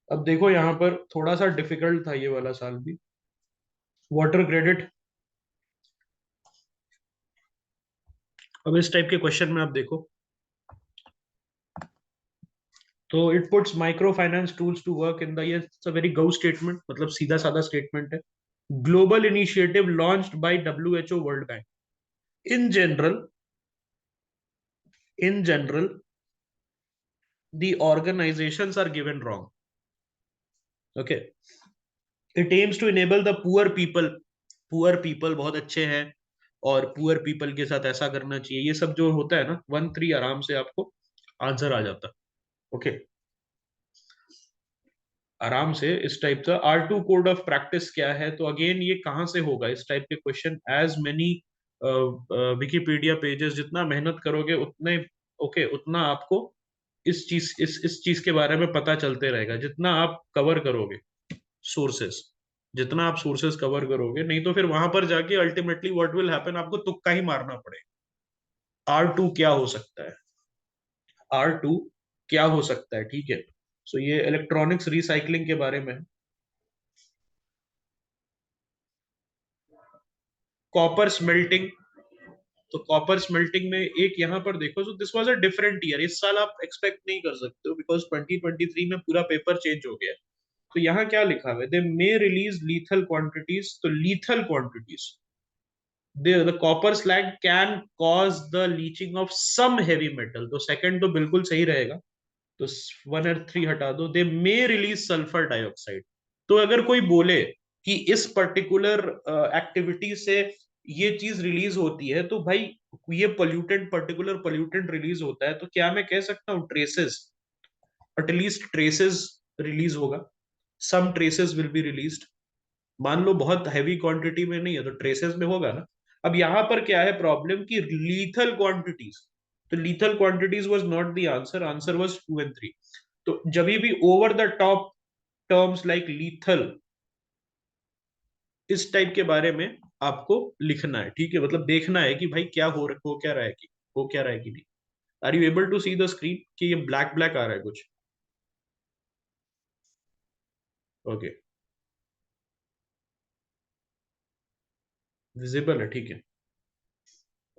Speaker 1: अब देखो यहाँ पर थोड़ा सा डिफिकल्ट था ये वाला साल भी। वाटर क्रेडिट, अब इस टाइप के क्वेश्चन में आप देखो, तो it puts micro finance tools to work in the, ये वेरी गौ स्टेटमेंट, मतलब सीधा साधा स्टेटमेंट है। Global initiative launched by WHO world bank. In general, in general the organizations are given wrong. Okay, it aims to enable the poor people, poor people बहुत अच्छे हैं, और पुअर पीपल के साथ ऐसा करना चाहिए, ये सब जो होता है ना, 1 3 आराम से आपको आंसर आ जाता। ओके, आराम से इस टाइप का। R2 कोड ऑफ प्रैक्टिस क्या है, तो अगेन ये कहाँ से होगा इस टाइप के question? As many Wikipedia pages, जितना मेहनत करोगे उतने, ओके, उतना आपको इस चीज के बारे में पता चलते रहेगा, जितना आप कवर करोगे सोर्सेस, जितना आप सोर्सेस कवर करोगे। नहीं तो फिर वहां पर जाके अल्टीमेटली व्हाट विल हैपन, आपको तुक्का ही मारना पड़ेगा। R2 क्या हो सकता है? R2 क्या हो सकता है, ठीक है। सो ये इलेक्ट्रॉनिक्स रिसाइकलिंग के बारे में। कॉपर स्मेल्टिंग, तो कॉपर स्मेल्टिंग में एक यहाँ पर देखो, so this was a different year, इस साल आप एक्सपेक्ट नहीं कर सकते हो, बिकॉज 2023 में पूरा पेपर चेंज हो गया है। तो यहाँ क्या लिखा हुआ है? दे मे रिलीज लीथल क्वांटिटीज, तो lethal quantities, the copper slag can cause the leaching of some heavy metal, तो सेकंड तो बिल्कुल सही रहेगा, तो 1 और 3 हटा दो। दे मे रिलीज सल्फर डाइऑक्साइड, तो अगर कोई बोले कि इस पर्टिकुलर एक्टिविटी से ये चीज रिलीज होती है, तो भाई ये पोल्यूटेंट, पर्टिकुलर पोल्यूटेंट रिलीज होता है, तो क्या मैं कह सकता हूँ ट्रेसेस, एटलीस्ट ट्रेसेस रिलीज होगा, सम ट्रेसेस विल बी रिलीज्ड। मान लो बहुत हैवी क्वांटिटी में नहीं है, तो ट्रेसेस में होगा ना। अब यहां पर क्या है प्रॉब्लम, कि लीथल क्वांटिटीज, तो lethal quantities was not the answer, answer was 2 और 3। तो जब भी over the top terms like lethal, इस टाइप के बारे में आपको लिखना है, ठीक है, मतलब देखना है कि भाई क्या हो क्या रहा है, कि हो क्या रहा है कि नहीं। Are you able to see the screen कि ये ब्लैक ब्लैक आ रहा है कुछ? ओके, विजिबल है, ठीक है।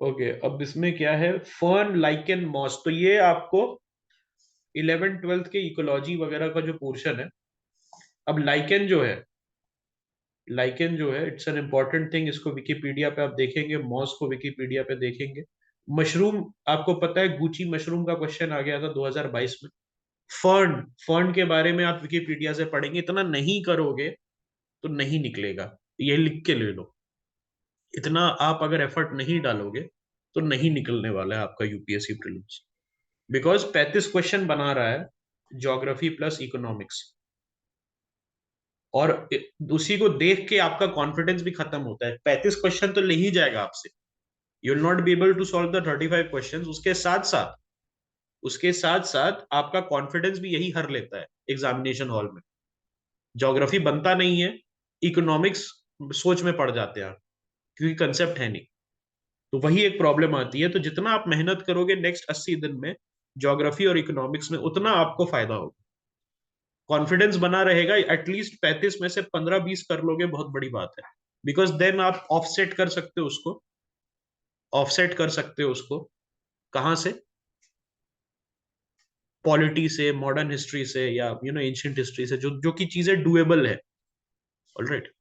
Speaker 1: ओके, अब इसमें क्या है, फर्न लाइकेन मॉस, तो ये आपको 11th 12th के इकोलॉजी वगैरह का जो पोर्शन है। अब लाइकेन जो है इट्स एन इंपॉर्टेंट थिंग, इसको विकिपीडिया पे आप देखेंगे, मॉस को विकिपीडिया पे देखेंगे। मशरूम, आपको पता है गुची मशरूम का क्वेश्चन आ गया था 2022 में। फर्न, फर्न के बारे में आप विकिपीडिया से पढ़ेंगे, इतना नहीं करोगे तो नहीं निकलेगा, ये लिख के ले लो। इतना आप अगर एफर्ट नहीं डालोगे तो नहीं निकलने वाला है आपका यूपीएससी प्रीलिम्स। बिकॉज 35 क्वेश्चन बना रहा है, ज्योग्राफी प्लस इकोनॉमिक्स। और उसी को देख के आपका कॉन्फिडेंस भी खत्म होता है। 35 क्वेश्चन तो ले ही जाएगा आपसे, you will not be able to solve the 35 question. उसके साथ साथ आपका कॉन्फिडेंस भी यही हर लेता है एग्जामिनेशन हॉल में। ज्योग्राफी बनता नहीं है, इकोनॉमिक्स सोच में पड़ जाते हैं, क्योंकि कंसेप्ट है नहीं। तो वही एक प्रॉब्लम आती है। तो जितना आप मेहनत करोगे नेक्स्ट 80 दिन में ज्योग्राफी और इकोनॉमिक्स में, उतना आपको फायदा होगा। कॉन्फिडेंस बना रहेगा, एटलीस्ट 35 में से 15-20 कर लोगे, बहुत बड़ी बात है। बिकॉज देन आप ऑफसेट कर सकते हो उसको, ऑफसेट कर सकते हो उसको कहाँ से, पॉलिटी से, मॉडर्न हिस्ट्री से, या एंशियंट हिस्ट्री से, जो जो की चीजें डुएबल है। ऑलराइट।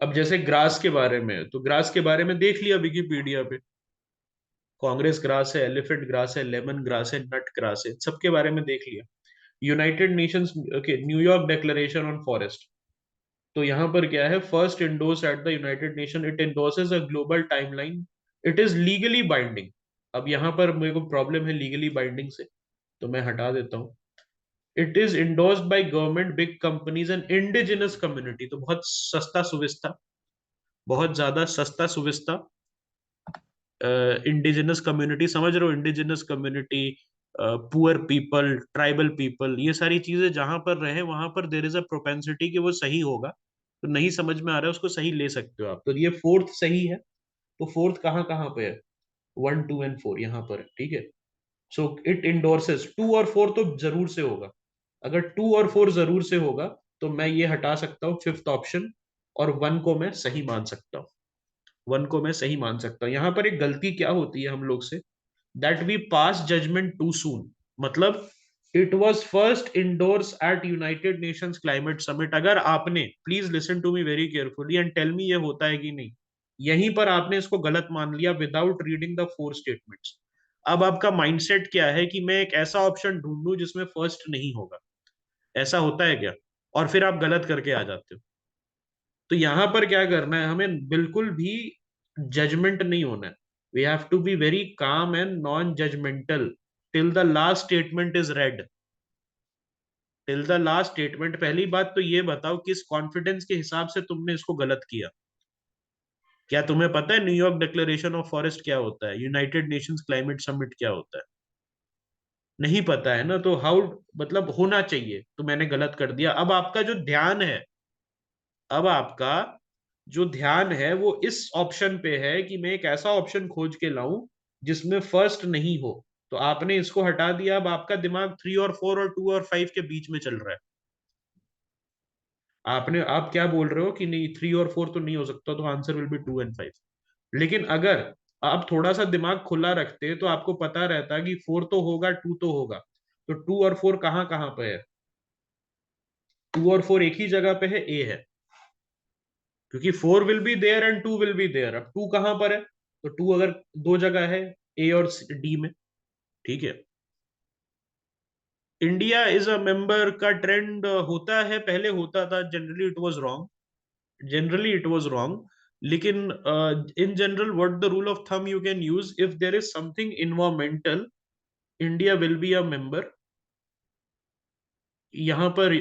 Speaker 1: अब जैसे ग्रास के बारे में, तो ग्रास के बारे में देख लिया विकिपीडिया पे। कांग्रेस ग्रास है, एलिफेंट ग्रास है, लेमन ग्रास है, नट ग्रास है, सबके बारे में देख लिया। यूनाइटेड नेशंस के न्यूयॉर्क डिक्लेरेशन ऑन फॉरेस्ट, तो यहां पर क्या है, first endorse at the United Nation, it endorses a global timeline, it is legally binding. अब यहां पर मेरे को प्रॉब्लम है लीगली बाइंडिंग से, तो मैं हटा देता हूं। It is endorsed by government, big companies and indigenous community, तो बहुत सस्ता सुविस्ता, बहुत ज्यादा सस्ता सुविस्ता। इंडिजिनस कम्युनिटी समझ रहे हो, indigenous community, poor people, tribal people, ये सारी चीजें जहां पर रहे वहां पर देर इज अ प्रोपेंसिटी कि वो सही होगा। तो नहीं समझ में आ रहा है उसको, सही ले सकते हो आप, तो ये फोर्थ सही है। तो फोर्थ कहाँ कहाँ पे है, 1 2 एंड 4 यहाँ पर है, ठीक है। सो इट इंडोर्सेस 2 और 4 तो जरूर से होगा। अगर 2 और 4 जरूर से होगा तो मैं ये हटा सकता हूँ फिफ्थ ऑप्शन, और 1 को मैं सही मान सकता हूँ। 1 को मैं सही मान सकता हूँ। यहाँ पर एक गलती क्या होती है हम लोग से, that we pass judgement too soon. मतलब it was first endorse at United Nations climate summit. अगर आपने, please listen to me very carefully and tell me ये होता है कि नहीं, यहीं पर आपने इसको गलत मान लिया विदाउट रीडिंग द 4 स्टेटमेंट्स। अब आपका माइंडसेट क्या है कि मैं एक ऐसा ऑप्शन ढूंढूं जिसमें फर्स्ट नहीं होगा, ऐसा होता है क्या? और फिर आप गलत करके आ जाते हो। तो यहां पर क्या करना है, हमें बिल्कुल भी जजमेंट नहीं होना है। We have to be very calm and non judgmental till the last statement is read. Till the last statement. पहली बात तो ये बताओ किस कॉन्फिडेंस के हिसाब से तुमने इसको गलत किया। क्या तुम्हें पता है न्यूयॉर्क डिक्लेरेशन ऑफ फॉरेस्ट क्या होता है, यूनाइटेड नेशंस क्लाइमेट समिट क्या होता है? नहीं पता है ना, तो हाउ, मतलब होना चाहिए, तो मैंने गलत कर दिया। अब आपका जो ध्यान है वो इस ऑप्शन पे है कि मैं एक ऐसा ऑप्शन खोज के लाऊं जिसमें फर्स्ट नहीं हो। तो आपने इसको हटा दिया, अब आपका दिमाग 3 और 4 और 2 और 5 के बीच में चल रहा है। आप क्या बोल रहे हो कि नहीं, 3 और 4 तो नहीं हो सकता, तो आंसर विल बी 2 एंड 5। लेकिन अगर आप थोड़ा सा दिमाग खुला रखते तो आपको पता रहता कि 4 तो होगा, 2 तो होगा। तो 2 और 4 कहाँ कहाँ पे है? 2 और 4 एक ही जगह पे है, ए है। क्योंकि 4 will be there and 2 will be there. अब 2 कहां पर है? तो 2 अगर दो जगह है, ए और डी में, ठीक है। इंडिया इज अ मेंबर का ट्रेंड होता है, पहले होता था, generally it was wrong, generally it was wrong. लेकिन in general what the rule of thumb you can use, if there is something environmental, India will be a member. यहाँ पर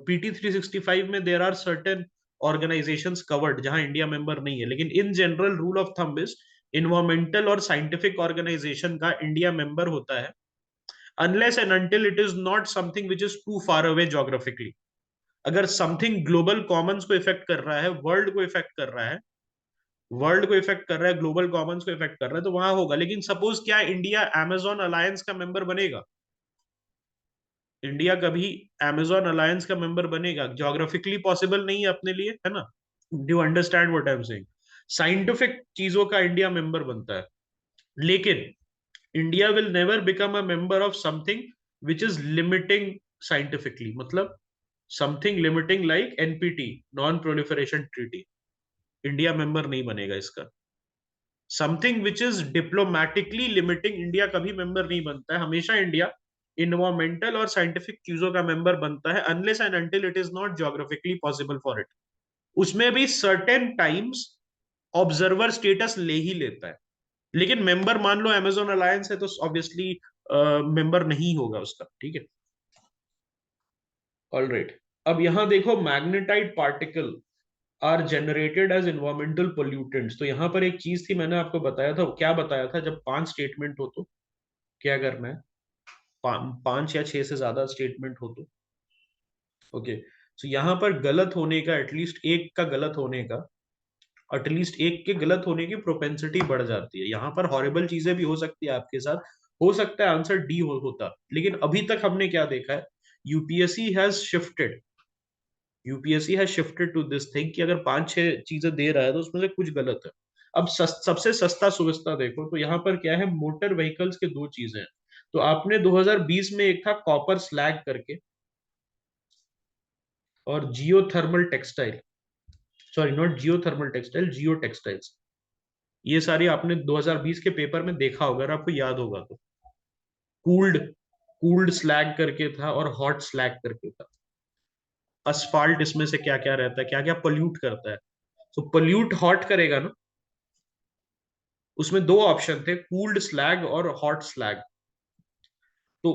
Speaker 1: PT 365 में there are certain organisations covered जहां इंडिया मेंबर नहीं है, लेकिन in general rule of thumb is environmental और साइंटिफिक ऑर्गेनाइजेशन का इंडिया मेंबर होता है, unless and until it is not something which is too far away geographically. अगर समथिंग ग्लोबल कॉमन्स को इफेक्ट कर रहा है, वर्ल्ड को इफेक्ट कर रहा है, वर्ल्ड को इफेक्ट कर रहा है, ग्लोबल कॉमन्स को इफेक्ट कर रहा है, तो वहां होगा। लेकिन सपोज क्या इंडिया अमेजोन अलायंस का मेंबर बनेगा? इंडिया कभी अमेजोन अलायंस का मेंबर बनेगा? ज्योग्राफिकली पॉसिबल नहीं है अपने लिए, है ना? Do understand what I am saying? Scientific चीजों का इंडिया मेंबर बनता है, लेकिन India will never become a member of something which is limiting scientifically, मतलब something limiting like NPT, non proliferation treaty. India member नहीं बनेगा इसका। Something which is diplomatically limiting, India कभी मेंबर नहीं बनता है। हमेशा इंडिया इन्वायरमेंटल और साइंटिफिक चीजों का मेंबर बनता है, unless and until it is not geographically possible for it. उसमें भी सर्टेन टाइम्स ऑब्जर्वर स्टेटस ले ही लेता है। लेकिन मेंबर मान लो अमेजोन अलायंस है तो ऑब्वियसली मेंबर नहीं होगा उसका, ठीक है? All right. अब यहां देखो, magnetite particle are generated as environmental pollutants. तो यहां पर एक चीज थी, मैंने आपको बताया था, क्या बताया था, जब 5 स्टेटमेंट हो तो क्या करना है? 5 या 6 से ज्यादा स्टेटमेंट हो तो, ओके। सो यहाँ पर गलत होने का, एटलीस्ट एक का गलत होने का, एटलीस्ट एक के गलत होने की प्रोपेंसिटी बढ़ जाती है। यहाँ पर हॉरिबल चीजें भी हो सकती है आपके साथ। हो सकता है आंसर डी होता, लेकिन अभी तक हमने क्या देखा है? UPSC has shifted, UPSC has shifted to this thing कि अगर 5-6 चीजें दे रहा है तो उसमें से कुछ गलत है। अब सबसे सस्ता सुविस्ता देखो तो यहाँ पर क्या है? मोटर व्हीकल्स के दो चीजें हैं। तो आपने 2020 में एक था कॉपर स्लैग करके, और geothermal textile, sorry not geothermal textile, Jio textiles. ये सारी आपने 2020 के पेपर में देखा होगा, अगर आपको याद होगा तो। कूल्ड कूल्ड स्लैग करके था और हॉट स्लैग करके था। असफाल्ट इसमें से क्या क्या रहता है, क्या क्या पोल्यूट करता है? तो पोल्यूट हॉट करेगा ना। उसमें दो ऑप्शन थे, कूल्ड स्लैग और हॉट स्लैग। तो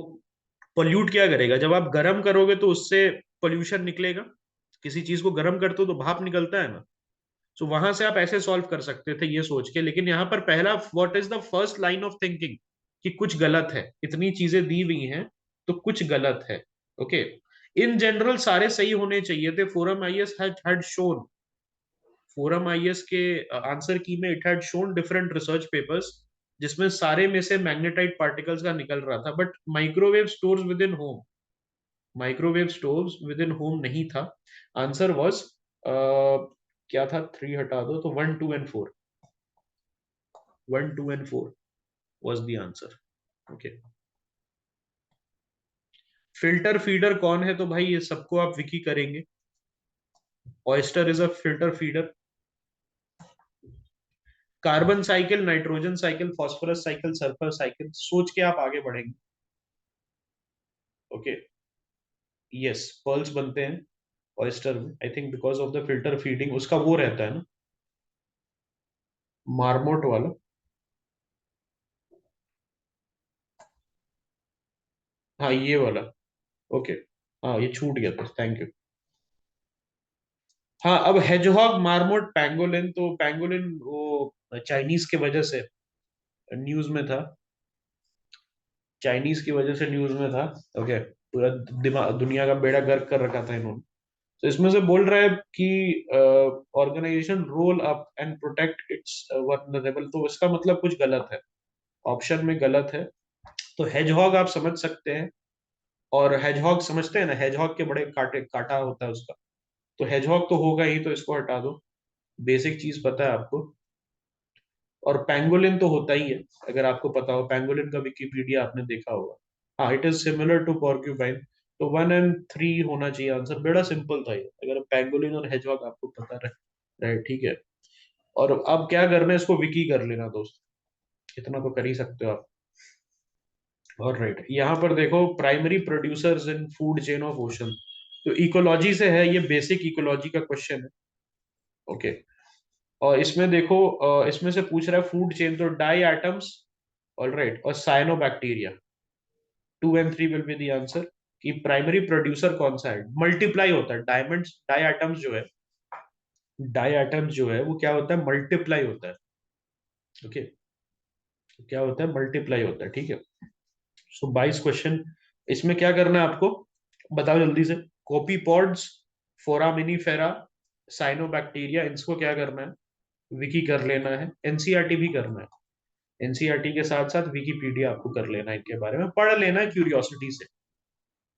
Speaker 1: पोल्यूट क्या करेगा? जब आप गर्म करोगे तो उससे पोल्यूशन निकलेगा। किसी चीज को गर्म करते हो तो भाप निकलता है ना। तो वहां से आप ऐसे सॉल्व कर सकते थे ये सोच के, लेकिन यहाँ पर पहला, what is the first line of thinking, कि कुछ गलत है, इतनी चीजें दी हुई हैं तो कुछ गलत है। ओके। इन जनरल सारे सही होने चाहिए थे। Forum IAS had shown, forum IAS के आंसर की में it had shown different research papers, जिसमें सारे में से मैग्नेटाइट पार्टिकल्स का निकल रहा था, but microwave stores with in home, microwave stoves with in home नहीं था। आंसर वॉज क्या था? 3 हटा दो तो 1, 2 and 4, 1, 2 and 4 was the answer. Okay. Filter feeder कौन है? तो भाई ये सबको आप विकी करेंगे। Oyster is a filter feeder. Carbon cycle, nitrogen cycle, phosphorus cycle, sulphur cycle, सोच के आप आगे बढ़ेंगे। ओके। यस, पर्ल्स बनते हैं ऑयस्टर में, I think because of the filter feeding, उसका वो रहता है ना, मार्मोट वाला। हाँ ये वाला। ओके। हाँ ये छूट गया था, थैंक यू। हाँ, अब हेजहॉग, मार्मोट, पैंगोलिन, तो पैंगोलिन वो चाइनीज के वजह से न्यूज में था, चाइनीज की वजह से न्यूज में था। ओके। पूरा दिमाग, दुनिया का बेड़ा गर्क कर रखा था इन्होंने। तो इसमें से बोल रहा है कि organization role up and protect its vulnerable, तो इसका मतलब कुछ गलत है, ऑप्शन में गलत है। तो हेजहॉग आप समझ सकते हैं, और हेजहॉग समझते हैं ना, हेजहॉग के बड़े काटे काटा होता है उसका, तो हेजहॉग तो होगा ही, तो इसको हटा दो। बेसिक चीज पता है आपको। और पैंगोलिन तो होता ही है, अगर आपको पता हो, पैंगोलिन का विकिपीडिया आपने देखा होगा। हाँ, it is similar to porcupine. तो 1 एंड 3 होना चाहिए आंसर। बड़ा सिंपल था ये, अगर पैंगोलिन और हेजहॉग आपको पता रहे, ठीक है। और अब क्या करना है, इसको विकी कर लेना दोस्त, इतना तो कर ही सकते हो आप। और राइट, यहाँ पर देखो, primary producers in food chain of ocean, तो इकोलॉजी से है ये, बेसिक इकोलॉजी का क्वेश्चन है। ओके। और इसमें देखो, इसमें से पूछ रहा है फूड चेन, तो डाई एटम्स, ऑल राइट, और cyanobacteria, 2 and 3 will be the answer. कि प्राइमरी प्रोड्यूसर कौन सा है? मल्टीप्लाई होता है, डायमंड डाई एटम्स जो है, डाई एटम्स जो है वो क्या होता है? मल्टीप्लाई होता है। ओके। क्या होता है? मल्टीप्लाई होता है, ठीक है। सो 22 क्वेश्चन। इसमें क्या करना है आपको, बताओ जल्दी से। कॉपी पॉड्स, फोरामिनीफेरा, साइनोबैक्टीरिया, इसको क्या करना है, विकी कर लेना है। एनसीईआरटी भी करना है। एनसीईआरटी के साथ साथ विकीपीडिया आपको कर लेना है, इनके बारे में पढ़ लेना है,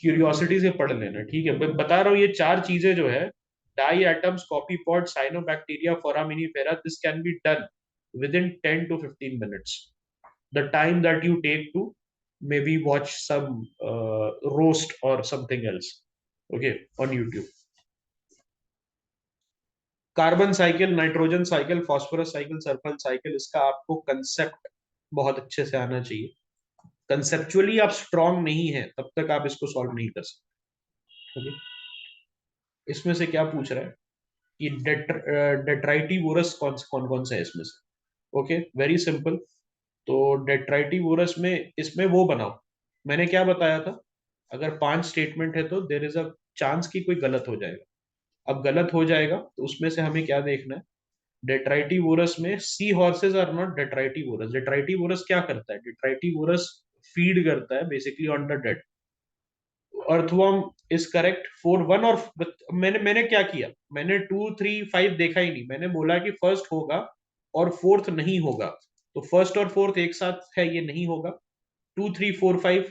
Speaker 1: क्यूरियोसिटी से पढ़ लेना, ठीक है। मैं बता रहा हूँ ये चार चीजें जो है, diatoms, copepod, cyanobacteria, foraminifera, this can be done within 10 to 15 minutes, the time that you take to maybe watch some roast or something else, okay, on YouTube. Carbon cycle, nitrogen cycle, phosphorus cycle, sulphur cycle, इसका आपको कंसेप्ट बहुत अच्छे से आना चाहिए। कंसेप्चुअली आप स्ट्रांग नहीं है तब तक आप इसको सॉल्व नहीं कर सकते, okay? इसमें से क्या पूछ रहा है कि डेट्राइटिवोरस कौन कौन कौन सा है इसमें से, ओके, वेरी सिंपल। तो डेट्राइटिवोरस में इसमें वो बनाओ, मैंने क्या बताया था, अगर 5 स्टेटमेंट है तो देर इज अ चांस कि कोई गलत हो जाएगा। अब गलत हो जाएगा तो उसमें से हमें क्या देखना है, डेट्राइटिवोरस में सी हॉर्सेज आर नॉट डेट्राइटिवोरस। डेट्राइटिवोरस क्या करता है, डेट्राइटिवोरस फीड करता है basically on the dead. Earthworm is correct, 4 1 और मैंने क्या किया, मैंने 2 3 5 देखा ही नहीं, मैंने बोला कि फर्स्ट होगा और फोर्थ नहीं होगा। तो फर्स्ट और फोर्थ एक साथ है, ये नहीं होगा। 2 3 4 5,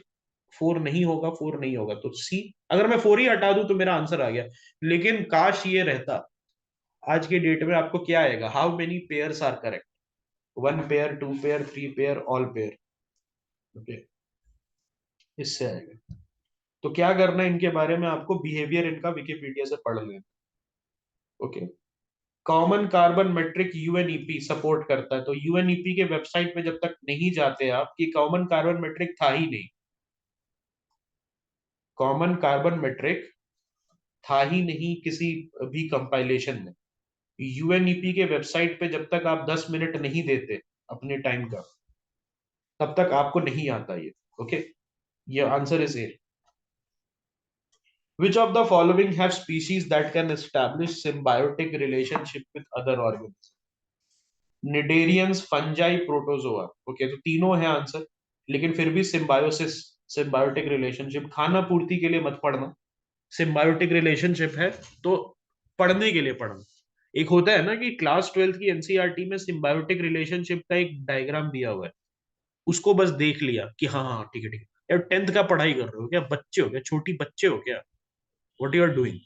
Speaker 1: 4 नहीं होगा, 4 नहीं होगा, तो सी। अगर मैं 4 ही हटा दूं तो मेरा आंसर आ गया। लेकिन काश ये रहता, आज के डेट में आपको क्या आएगा, how many pairs are correct, 1 pair, 2 pair, 3 pair, all pair, okay, इससे आएगा। तो क्या करना है, इनके बारे में आपको बिहेवियर इनका विकिपीडिया से पढ़ लेना, okay. Common carbon metric UNEP support करता है, तो यूएनईपी के वेबसाइट पे जब तक नहीं जाते आप, कि कॉमन कार्बन मेट्रिक था ही नहीं, कॉमन कार्बन मेट्रिक था ही नहीं किसी भी कंपाइलेशन में। यूएनईपी के वेबसाइट पे जब तक आप 10 मिनट नहीं देते अपने टाइम का, तब तक आपको नहीं आता ये, ओके। ये answer is A. Which of the following have species that can establish symbiotic relationship with other organisms? Cnidarians, fungi, protozoa, okay, तो तीनों है आंसर। लेकिन फिर भी सिम्बायोसिस, सिम्बायोटिक रिलेशनशिप, खाना पूर्ति के लिए मत पढ़ना, सिम्बायोटिक रिलेशनशिप है तो पढ़ने के लिए पढ़ना। एक होता है ना कि क्लास 12th की एनसीईआरटी में सिम्बायोटिक रिलेशनशिप का एक डायग्राम दिया हुआ है, उसको बस देख लिया कि हाँ हाँ ठीक है ठीक है, यार 10th का पढ़ाई कर रहे हो क्या, बच्चे हो क्या, छोटी बच्चे हो क्या, व्हाट यू आर डूइंग,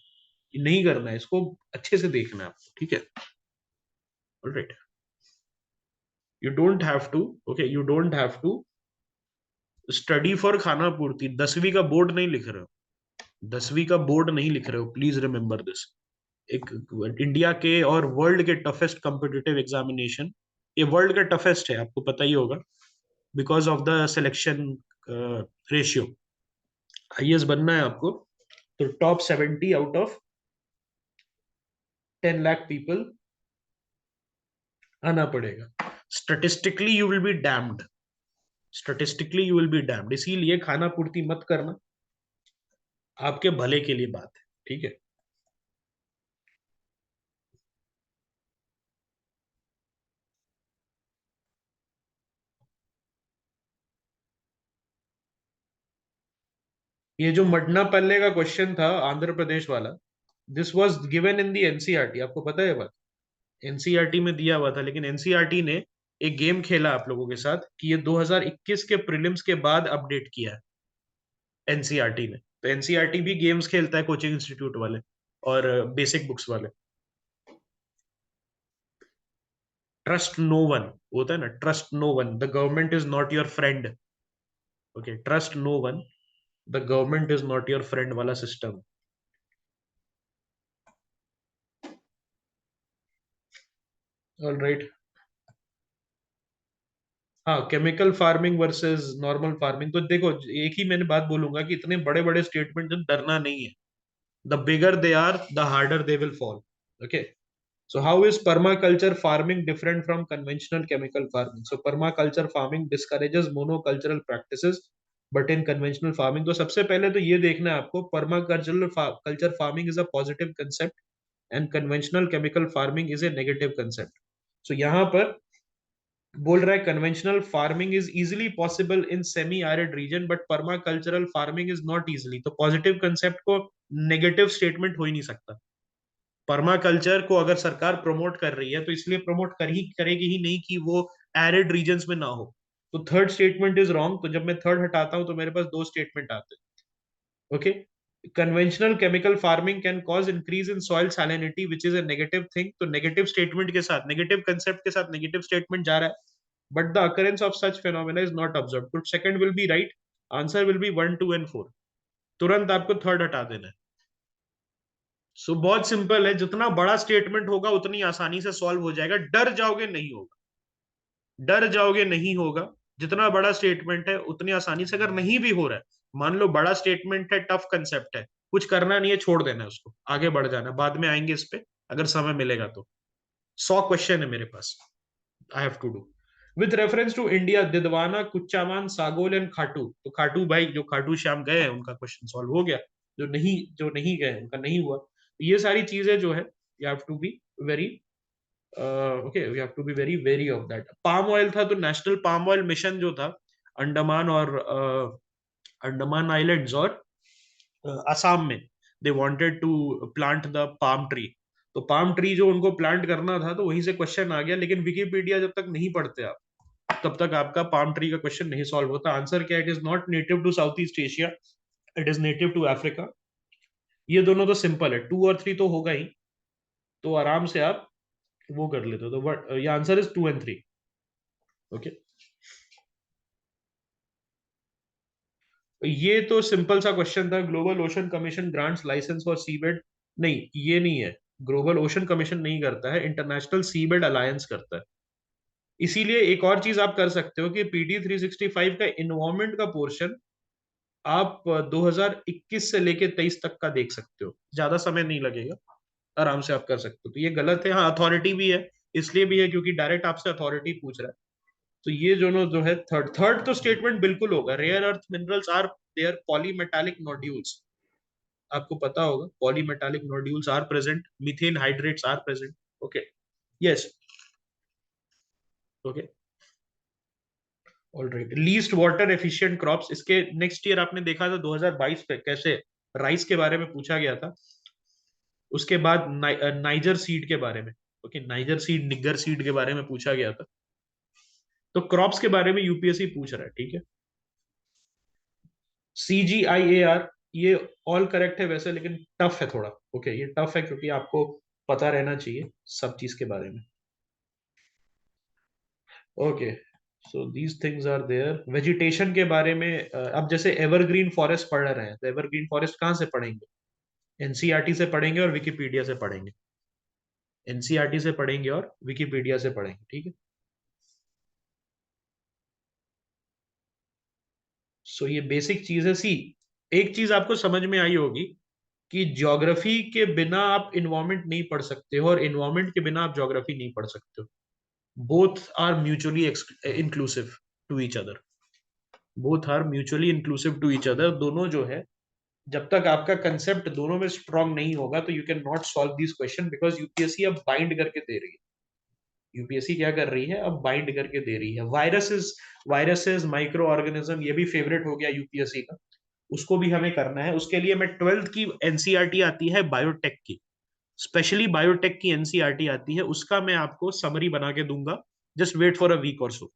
Speaker 1: नहीं करना है इसको, अच्छे से देखना है आपको, ठीक है, alright. You don't have to, okay, you don't have to study for खाना पूर्ति, 10वीं का बोर्ड नहीं लिख रहे हो, 10वीं का बोर्ड नहीं लिख रहे हो, प्लीज रिमेंबर दिस। एक इंडिया के और वर्ल्ड के टफेस्ट कॉम्पिटिटिव एग्जामिनेशन, ये वर्ल्ड का टफेस्ट है, आपको पता ही होगा, because of the selection ratio. IAS बनना है आपको, तो top 70 out of 10 lakh people आना पड़ेगा। Statistically you will be damned, statistically you will be damned, इसीलिए खाना पूर्ति मत करना, आपके भले के लिए बात है, ठीक है। ये जो मडनापल्ले का क्वेश्चन था आंध्र प्रदेश वाला, this was given in the NCERT, आपको पता है बात, एनसीईआरटी में दिया हुआ था, लेकिन एनसीईआरटी ने एक गेम खेला आप लोगों के साथ कि ये 2021 के प्रीलिम्स के बाद अपडेट किया है एनसीईआरटी ने। तो एनसीईआरटी भी गेम्स खेलता है, कोचिंग इंस्टीट्यूट वाले और बेसिक बुक्स वाले। ट्रस्ट नो वन होता है ना, trust no one, the government is not your friend, okay, trust no one, the government is not your friend वाला सिस्टम, ऑलराइट। हाँ, chemical farming versus normal farming, तो देखो एक ही मैंने बात बोलूंगा कि इतने बड़े बड़े स्टेटमेंट डरना नहीं है, the bigger they are the harder they will fall, okay. So how is permaculture farming different from conventional chemical farming? So permaculture farming discourages monocultural practices, but in conventional farming, तो सबसे पहले तो ये देखना है आपको, permaculture farming is a positive concept and conventional chemical farming is a negative concept. So यहाँ पर बोल रहा है conventional farming is easily possible in semi arid region but permacultural farming is not easily, तो पॉजिटिव कंसेप्ट को नेगेटिव स्टेटमेंट हो ही नहीं सकता, पर्माकल्चर को अगर सरकार प्रमोट कर रही है तो इसलिए प्रमोट करेगी ही नहीं कि वो एरिड रीजन्स में ना हो। तो थर्ड स्टेटमेंट इज रॉन्ग। तो जब मैं थर्ड हटाता हूं तो मेरे पास दो स्टेटमेंट आते हैं। Okay, conventional chemical farming can cause increase in soil salinity which is a negative thing. तो नेगेटिव स्टेटमेंट के साथ, नेगेटिव कंसेप्ट के साथ नेगेटिव स्टेटमेंट जा रहा है, but the occurrence of such phenomena is not observe. तो second will be right, answer will be 1, 2 and 4। तुरंत आपको थर्ड हटा देना है। सो बहुत सिंपल है, जितना बड़ा स्टेटमेंट होगा उतनी आसानी से सॉल्व हो जाएगा। डर जाओगे नहीं होगा, डर जाओगे नहीं होगा। जितना बड़ा स्टेटमेंट है उतनी आसानी से, अगर नहीं भी हो रहा है, मान लो बड़ा स्टेटमेंट है, टफ कंसेप्ट है, कुछ करना नहीं है, छोड़ देना है उसको, आगे बढ़ जाना है, बाद में आएंगे इस पे अगर समय मिलेगा तो। 100 क्वेश्चन है मेरे पास, I have to do. With reference to India, Didwana, Kuchaman, Sagol and Khatu. तो खाटू भाई जो खाटू श्याम गए हैं उनका क्वेश्चन सॉल्व हो गया। जो नहीं गए उनका नहीं हुआ। ये सारी चीजें जो है, you have to be very okay, we have to be very very of that. Palm oil था तो नेशनल पाम ऑयल मिशन जो था, अंडमान और अंडमान आइलैंड्स और असम में, they wanted to plant the palm tree. तो पाम ट्री जो उनको प्लांट करना था, तो वहीं से क्वेश्चन आ गया। लेकिन विकिपीडिया जब तक नहीं पढ़ते आप, तब तक आपका पाम ट्री का क्वेश्चन नहीं सॉल्व होता। आंसर क्या है? It is not native to South East Asia, it is native to Africa. ये दोनों तो सिंपल है, 2 और 3 तो होगा ही, तो आराम से आप वो कर लेते हो। तो बट ये आंसर इज 2 and 3। ओके, ये तो सिंपल सा क्वेश्चन था। Global ocean commission grants license for seabed. नहीं, ये नहीं है। ग्लोबल ओशन कमीशन नहीं करता है, इंटरनेशनल सीबेड अलायंस करता है। इसीलिए एक और चीज आप कर सकते हो कि पीटी 365 का इन्वायरमेंट का पोर्शन आप 2021 से लेके 23 तक का देख सकते हो, ज्यादा समय नहीं लगेगा, आराम से आप कर सकते हो। तो ये गलत है। हाँ, अथॉरिटी भी है, इसलिए भी है क्योंकि डायरेक्ट आपसे अथॉरिटी पूछ रहा है। तो ये दोनों जो है, थर्ड थर्ड तो स्टेटमेंट बिल्कुल होगा। Rare earth minerals are there polymetallic nodules. आपको पता होगा, polymetallic nodules are present, methane hydrates are present. Okay, yes, okay, alright. Least water efficient crops, इसके नेक्स्ट ईयर आपने देखा था 2022 पे कैसे राइस के बारे में पूछा गया था। उसके बाद नाइजर सीड के बारे में, ओके, नाइजर सीड, निगर सीड के बारे में पूछा गया था। तो क्रॉप्स के बारे में यूपीएससी पूछ रहा है, ठीक है। CGIAR, ये ऑल करेक्ट है वैसे, लेकिन टफ है थोड़ा। ओके, ये टफ है क्योंकि आपको पता रहना चाहिए सब चीज के बारे में। Okay, so these things are there. Vegetation के बारे में अब जैसे एवरग्रीन फॉरेस्ट पढ़ रहे हैं, तो एवरग्रीन फॉरेस्ट कहाँ से पढ़ेंगे? एनसीईआरटी से पढ़ेंगे और विकिपीडिया से पढ़ेंगे। एनसीईआरटी से पढ़ेंगे और विकिपीडिया से पढ़ेंगे, ठीक है। सो ये बेसिक चीज है। सी, एक चीज आपको समझ में आई होगी कि ज्योग्राफी के बिना आप इन्वायरमेंट नहीं पढ़ सकते हो, और इन्वायरमेंट के बिना आप ज्योग्राफी नहीं पढ़ सकते हो। Both are mutually inclusive to each other. Both are mutually inclusive to each other. दोनों जो है, जब तक आपका कंसेप्ट दोनों में स्ट्रांग नहीं होगा, तो you can not solve this question, because UPSC अब बाइंड करके दे रही है। यूपीएससी क्या कर रही है? अब बाइंड करके दे रही है। वायरसेस, माइक्रो ऑर्गेनिज्म, ये भी फेवरेट हो गया यूपीएससी का। उसको भी हमें करना है। उसके लिए मैं 12th की एनसीईआरटी आती है बायोटेक की, स्पेशली बायोटेक की एनसीईआरटी आती है, उसका मैं आपको समरी बना के दूंगा। Just wait for a week or so,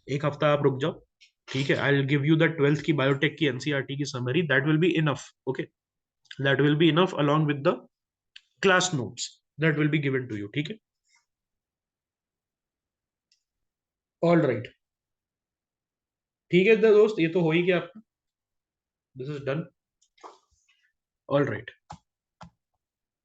Speaker 1: एक हफ्ता आप रुक जाओ, ठीक है। I will give you the 12th की बायोटेक की एनसीईआरटी की summary, that will be enough. Okay, that will be enough along with the class notes, that will be given to you, ठीक है। ऑल राइट, ठीक है दोस्त, ये तो हो ही गया आपका। This is done. All right.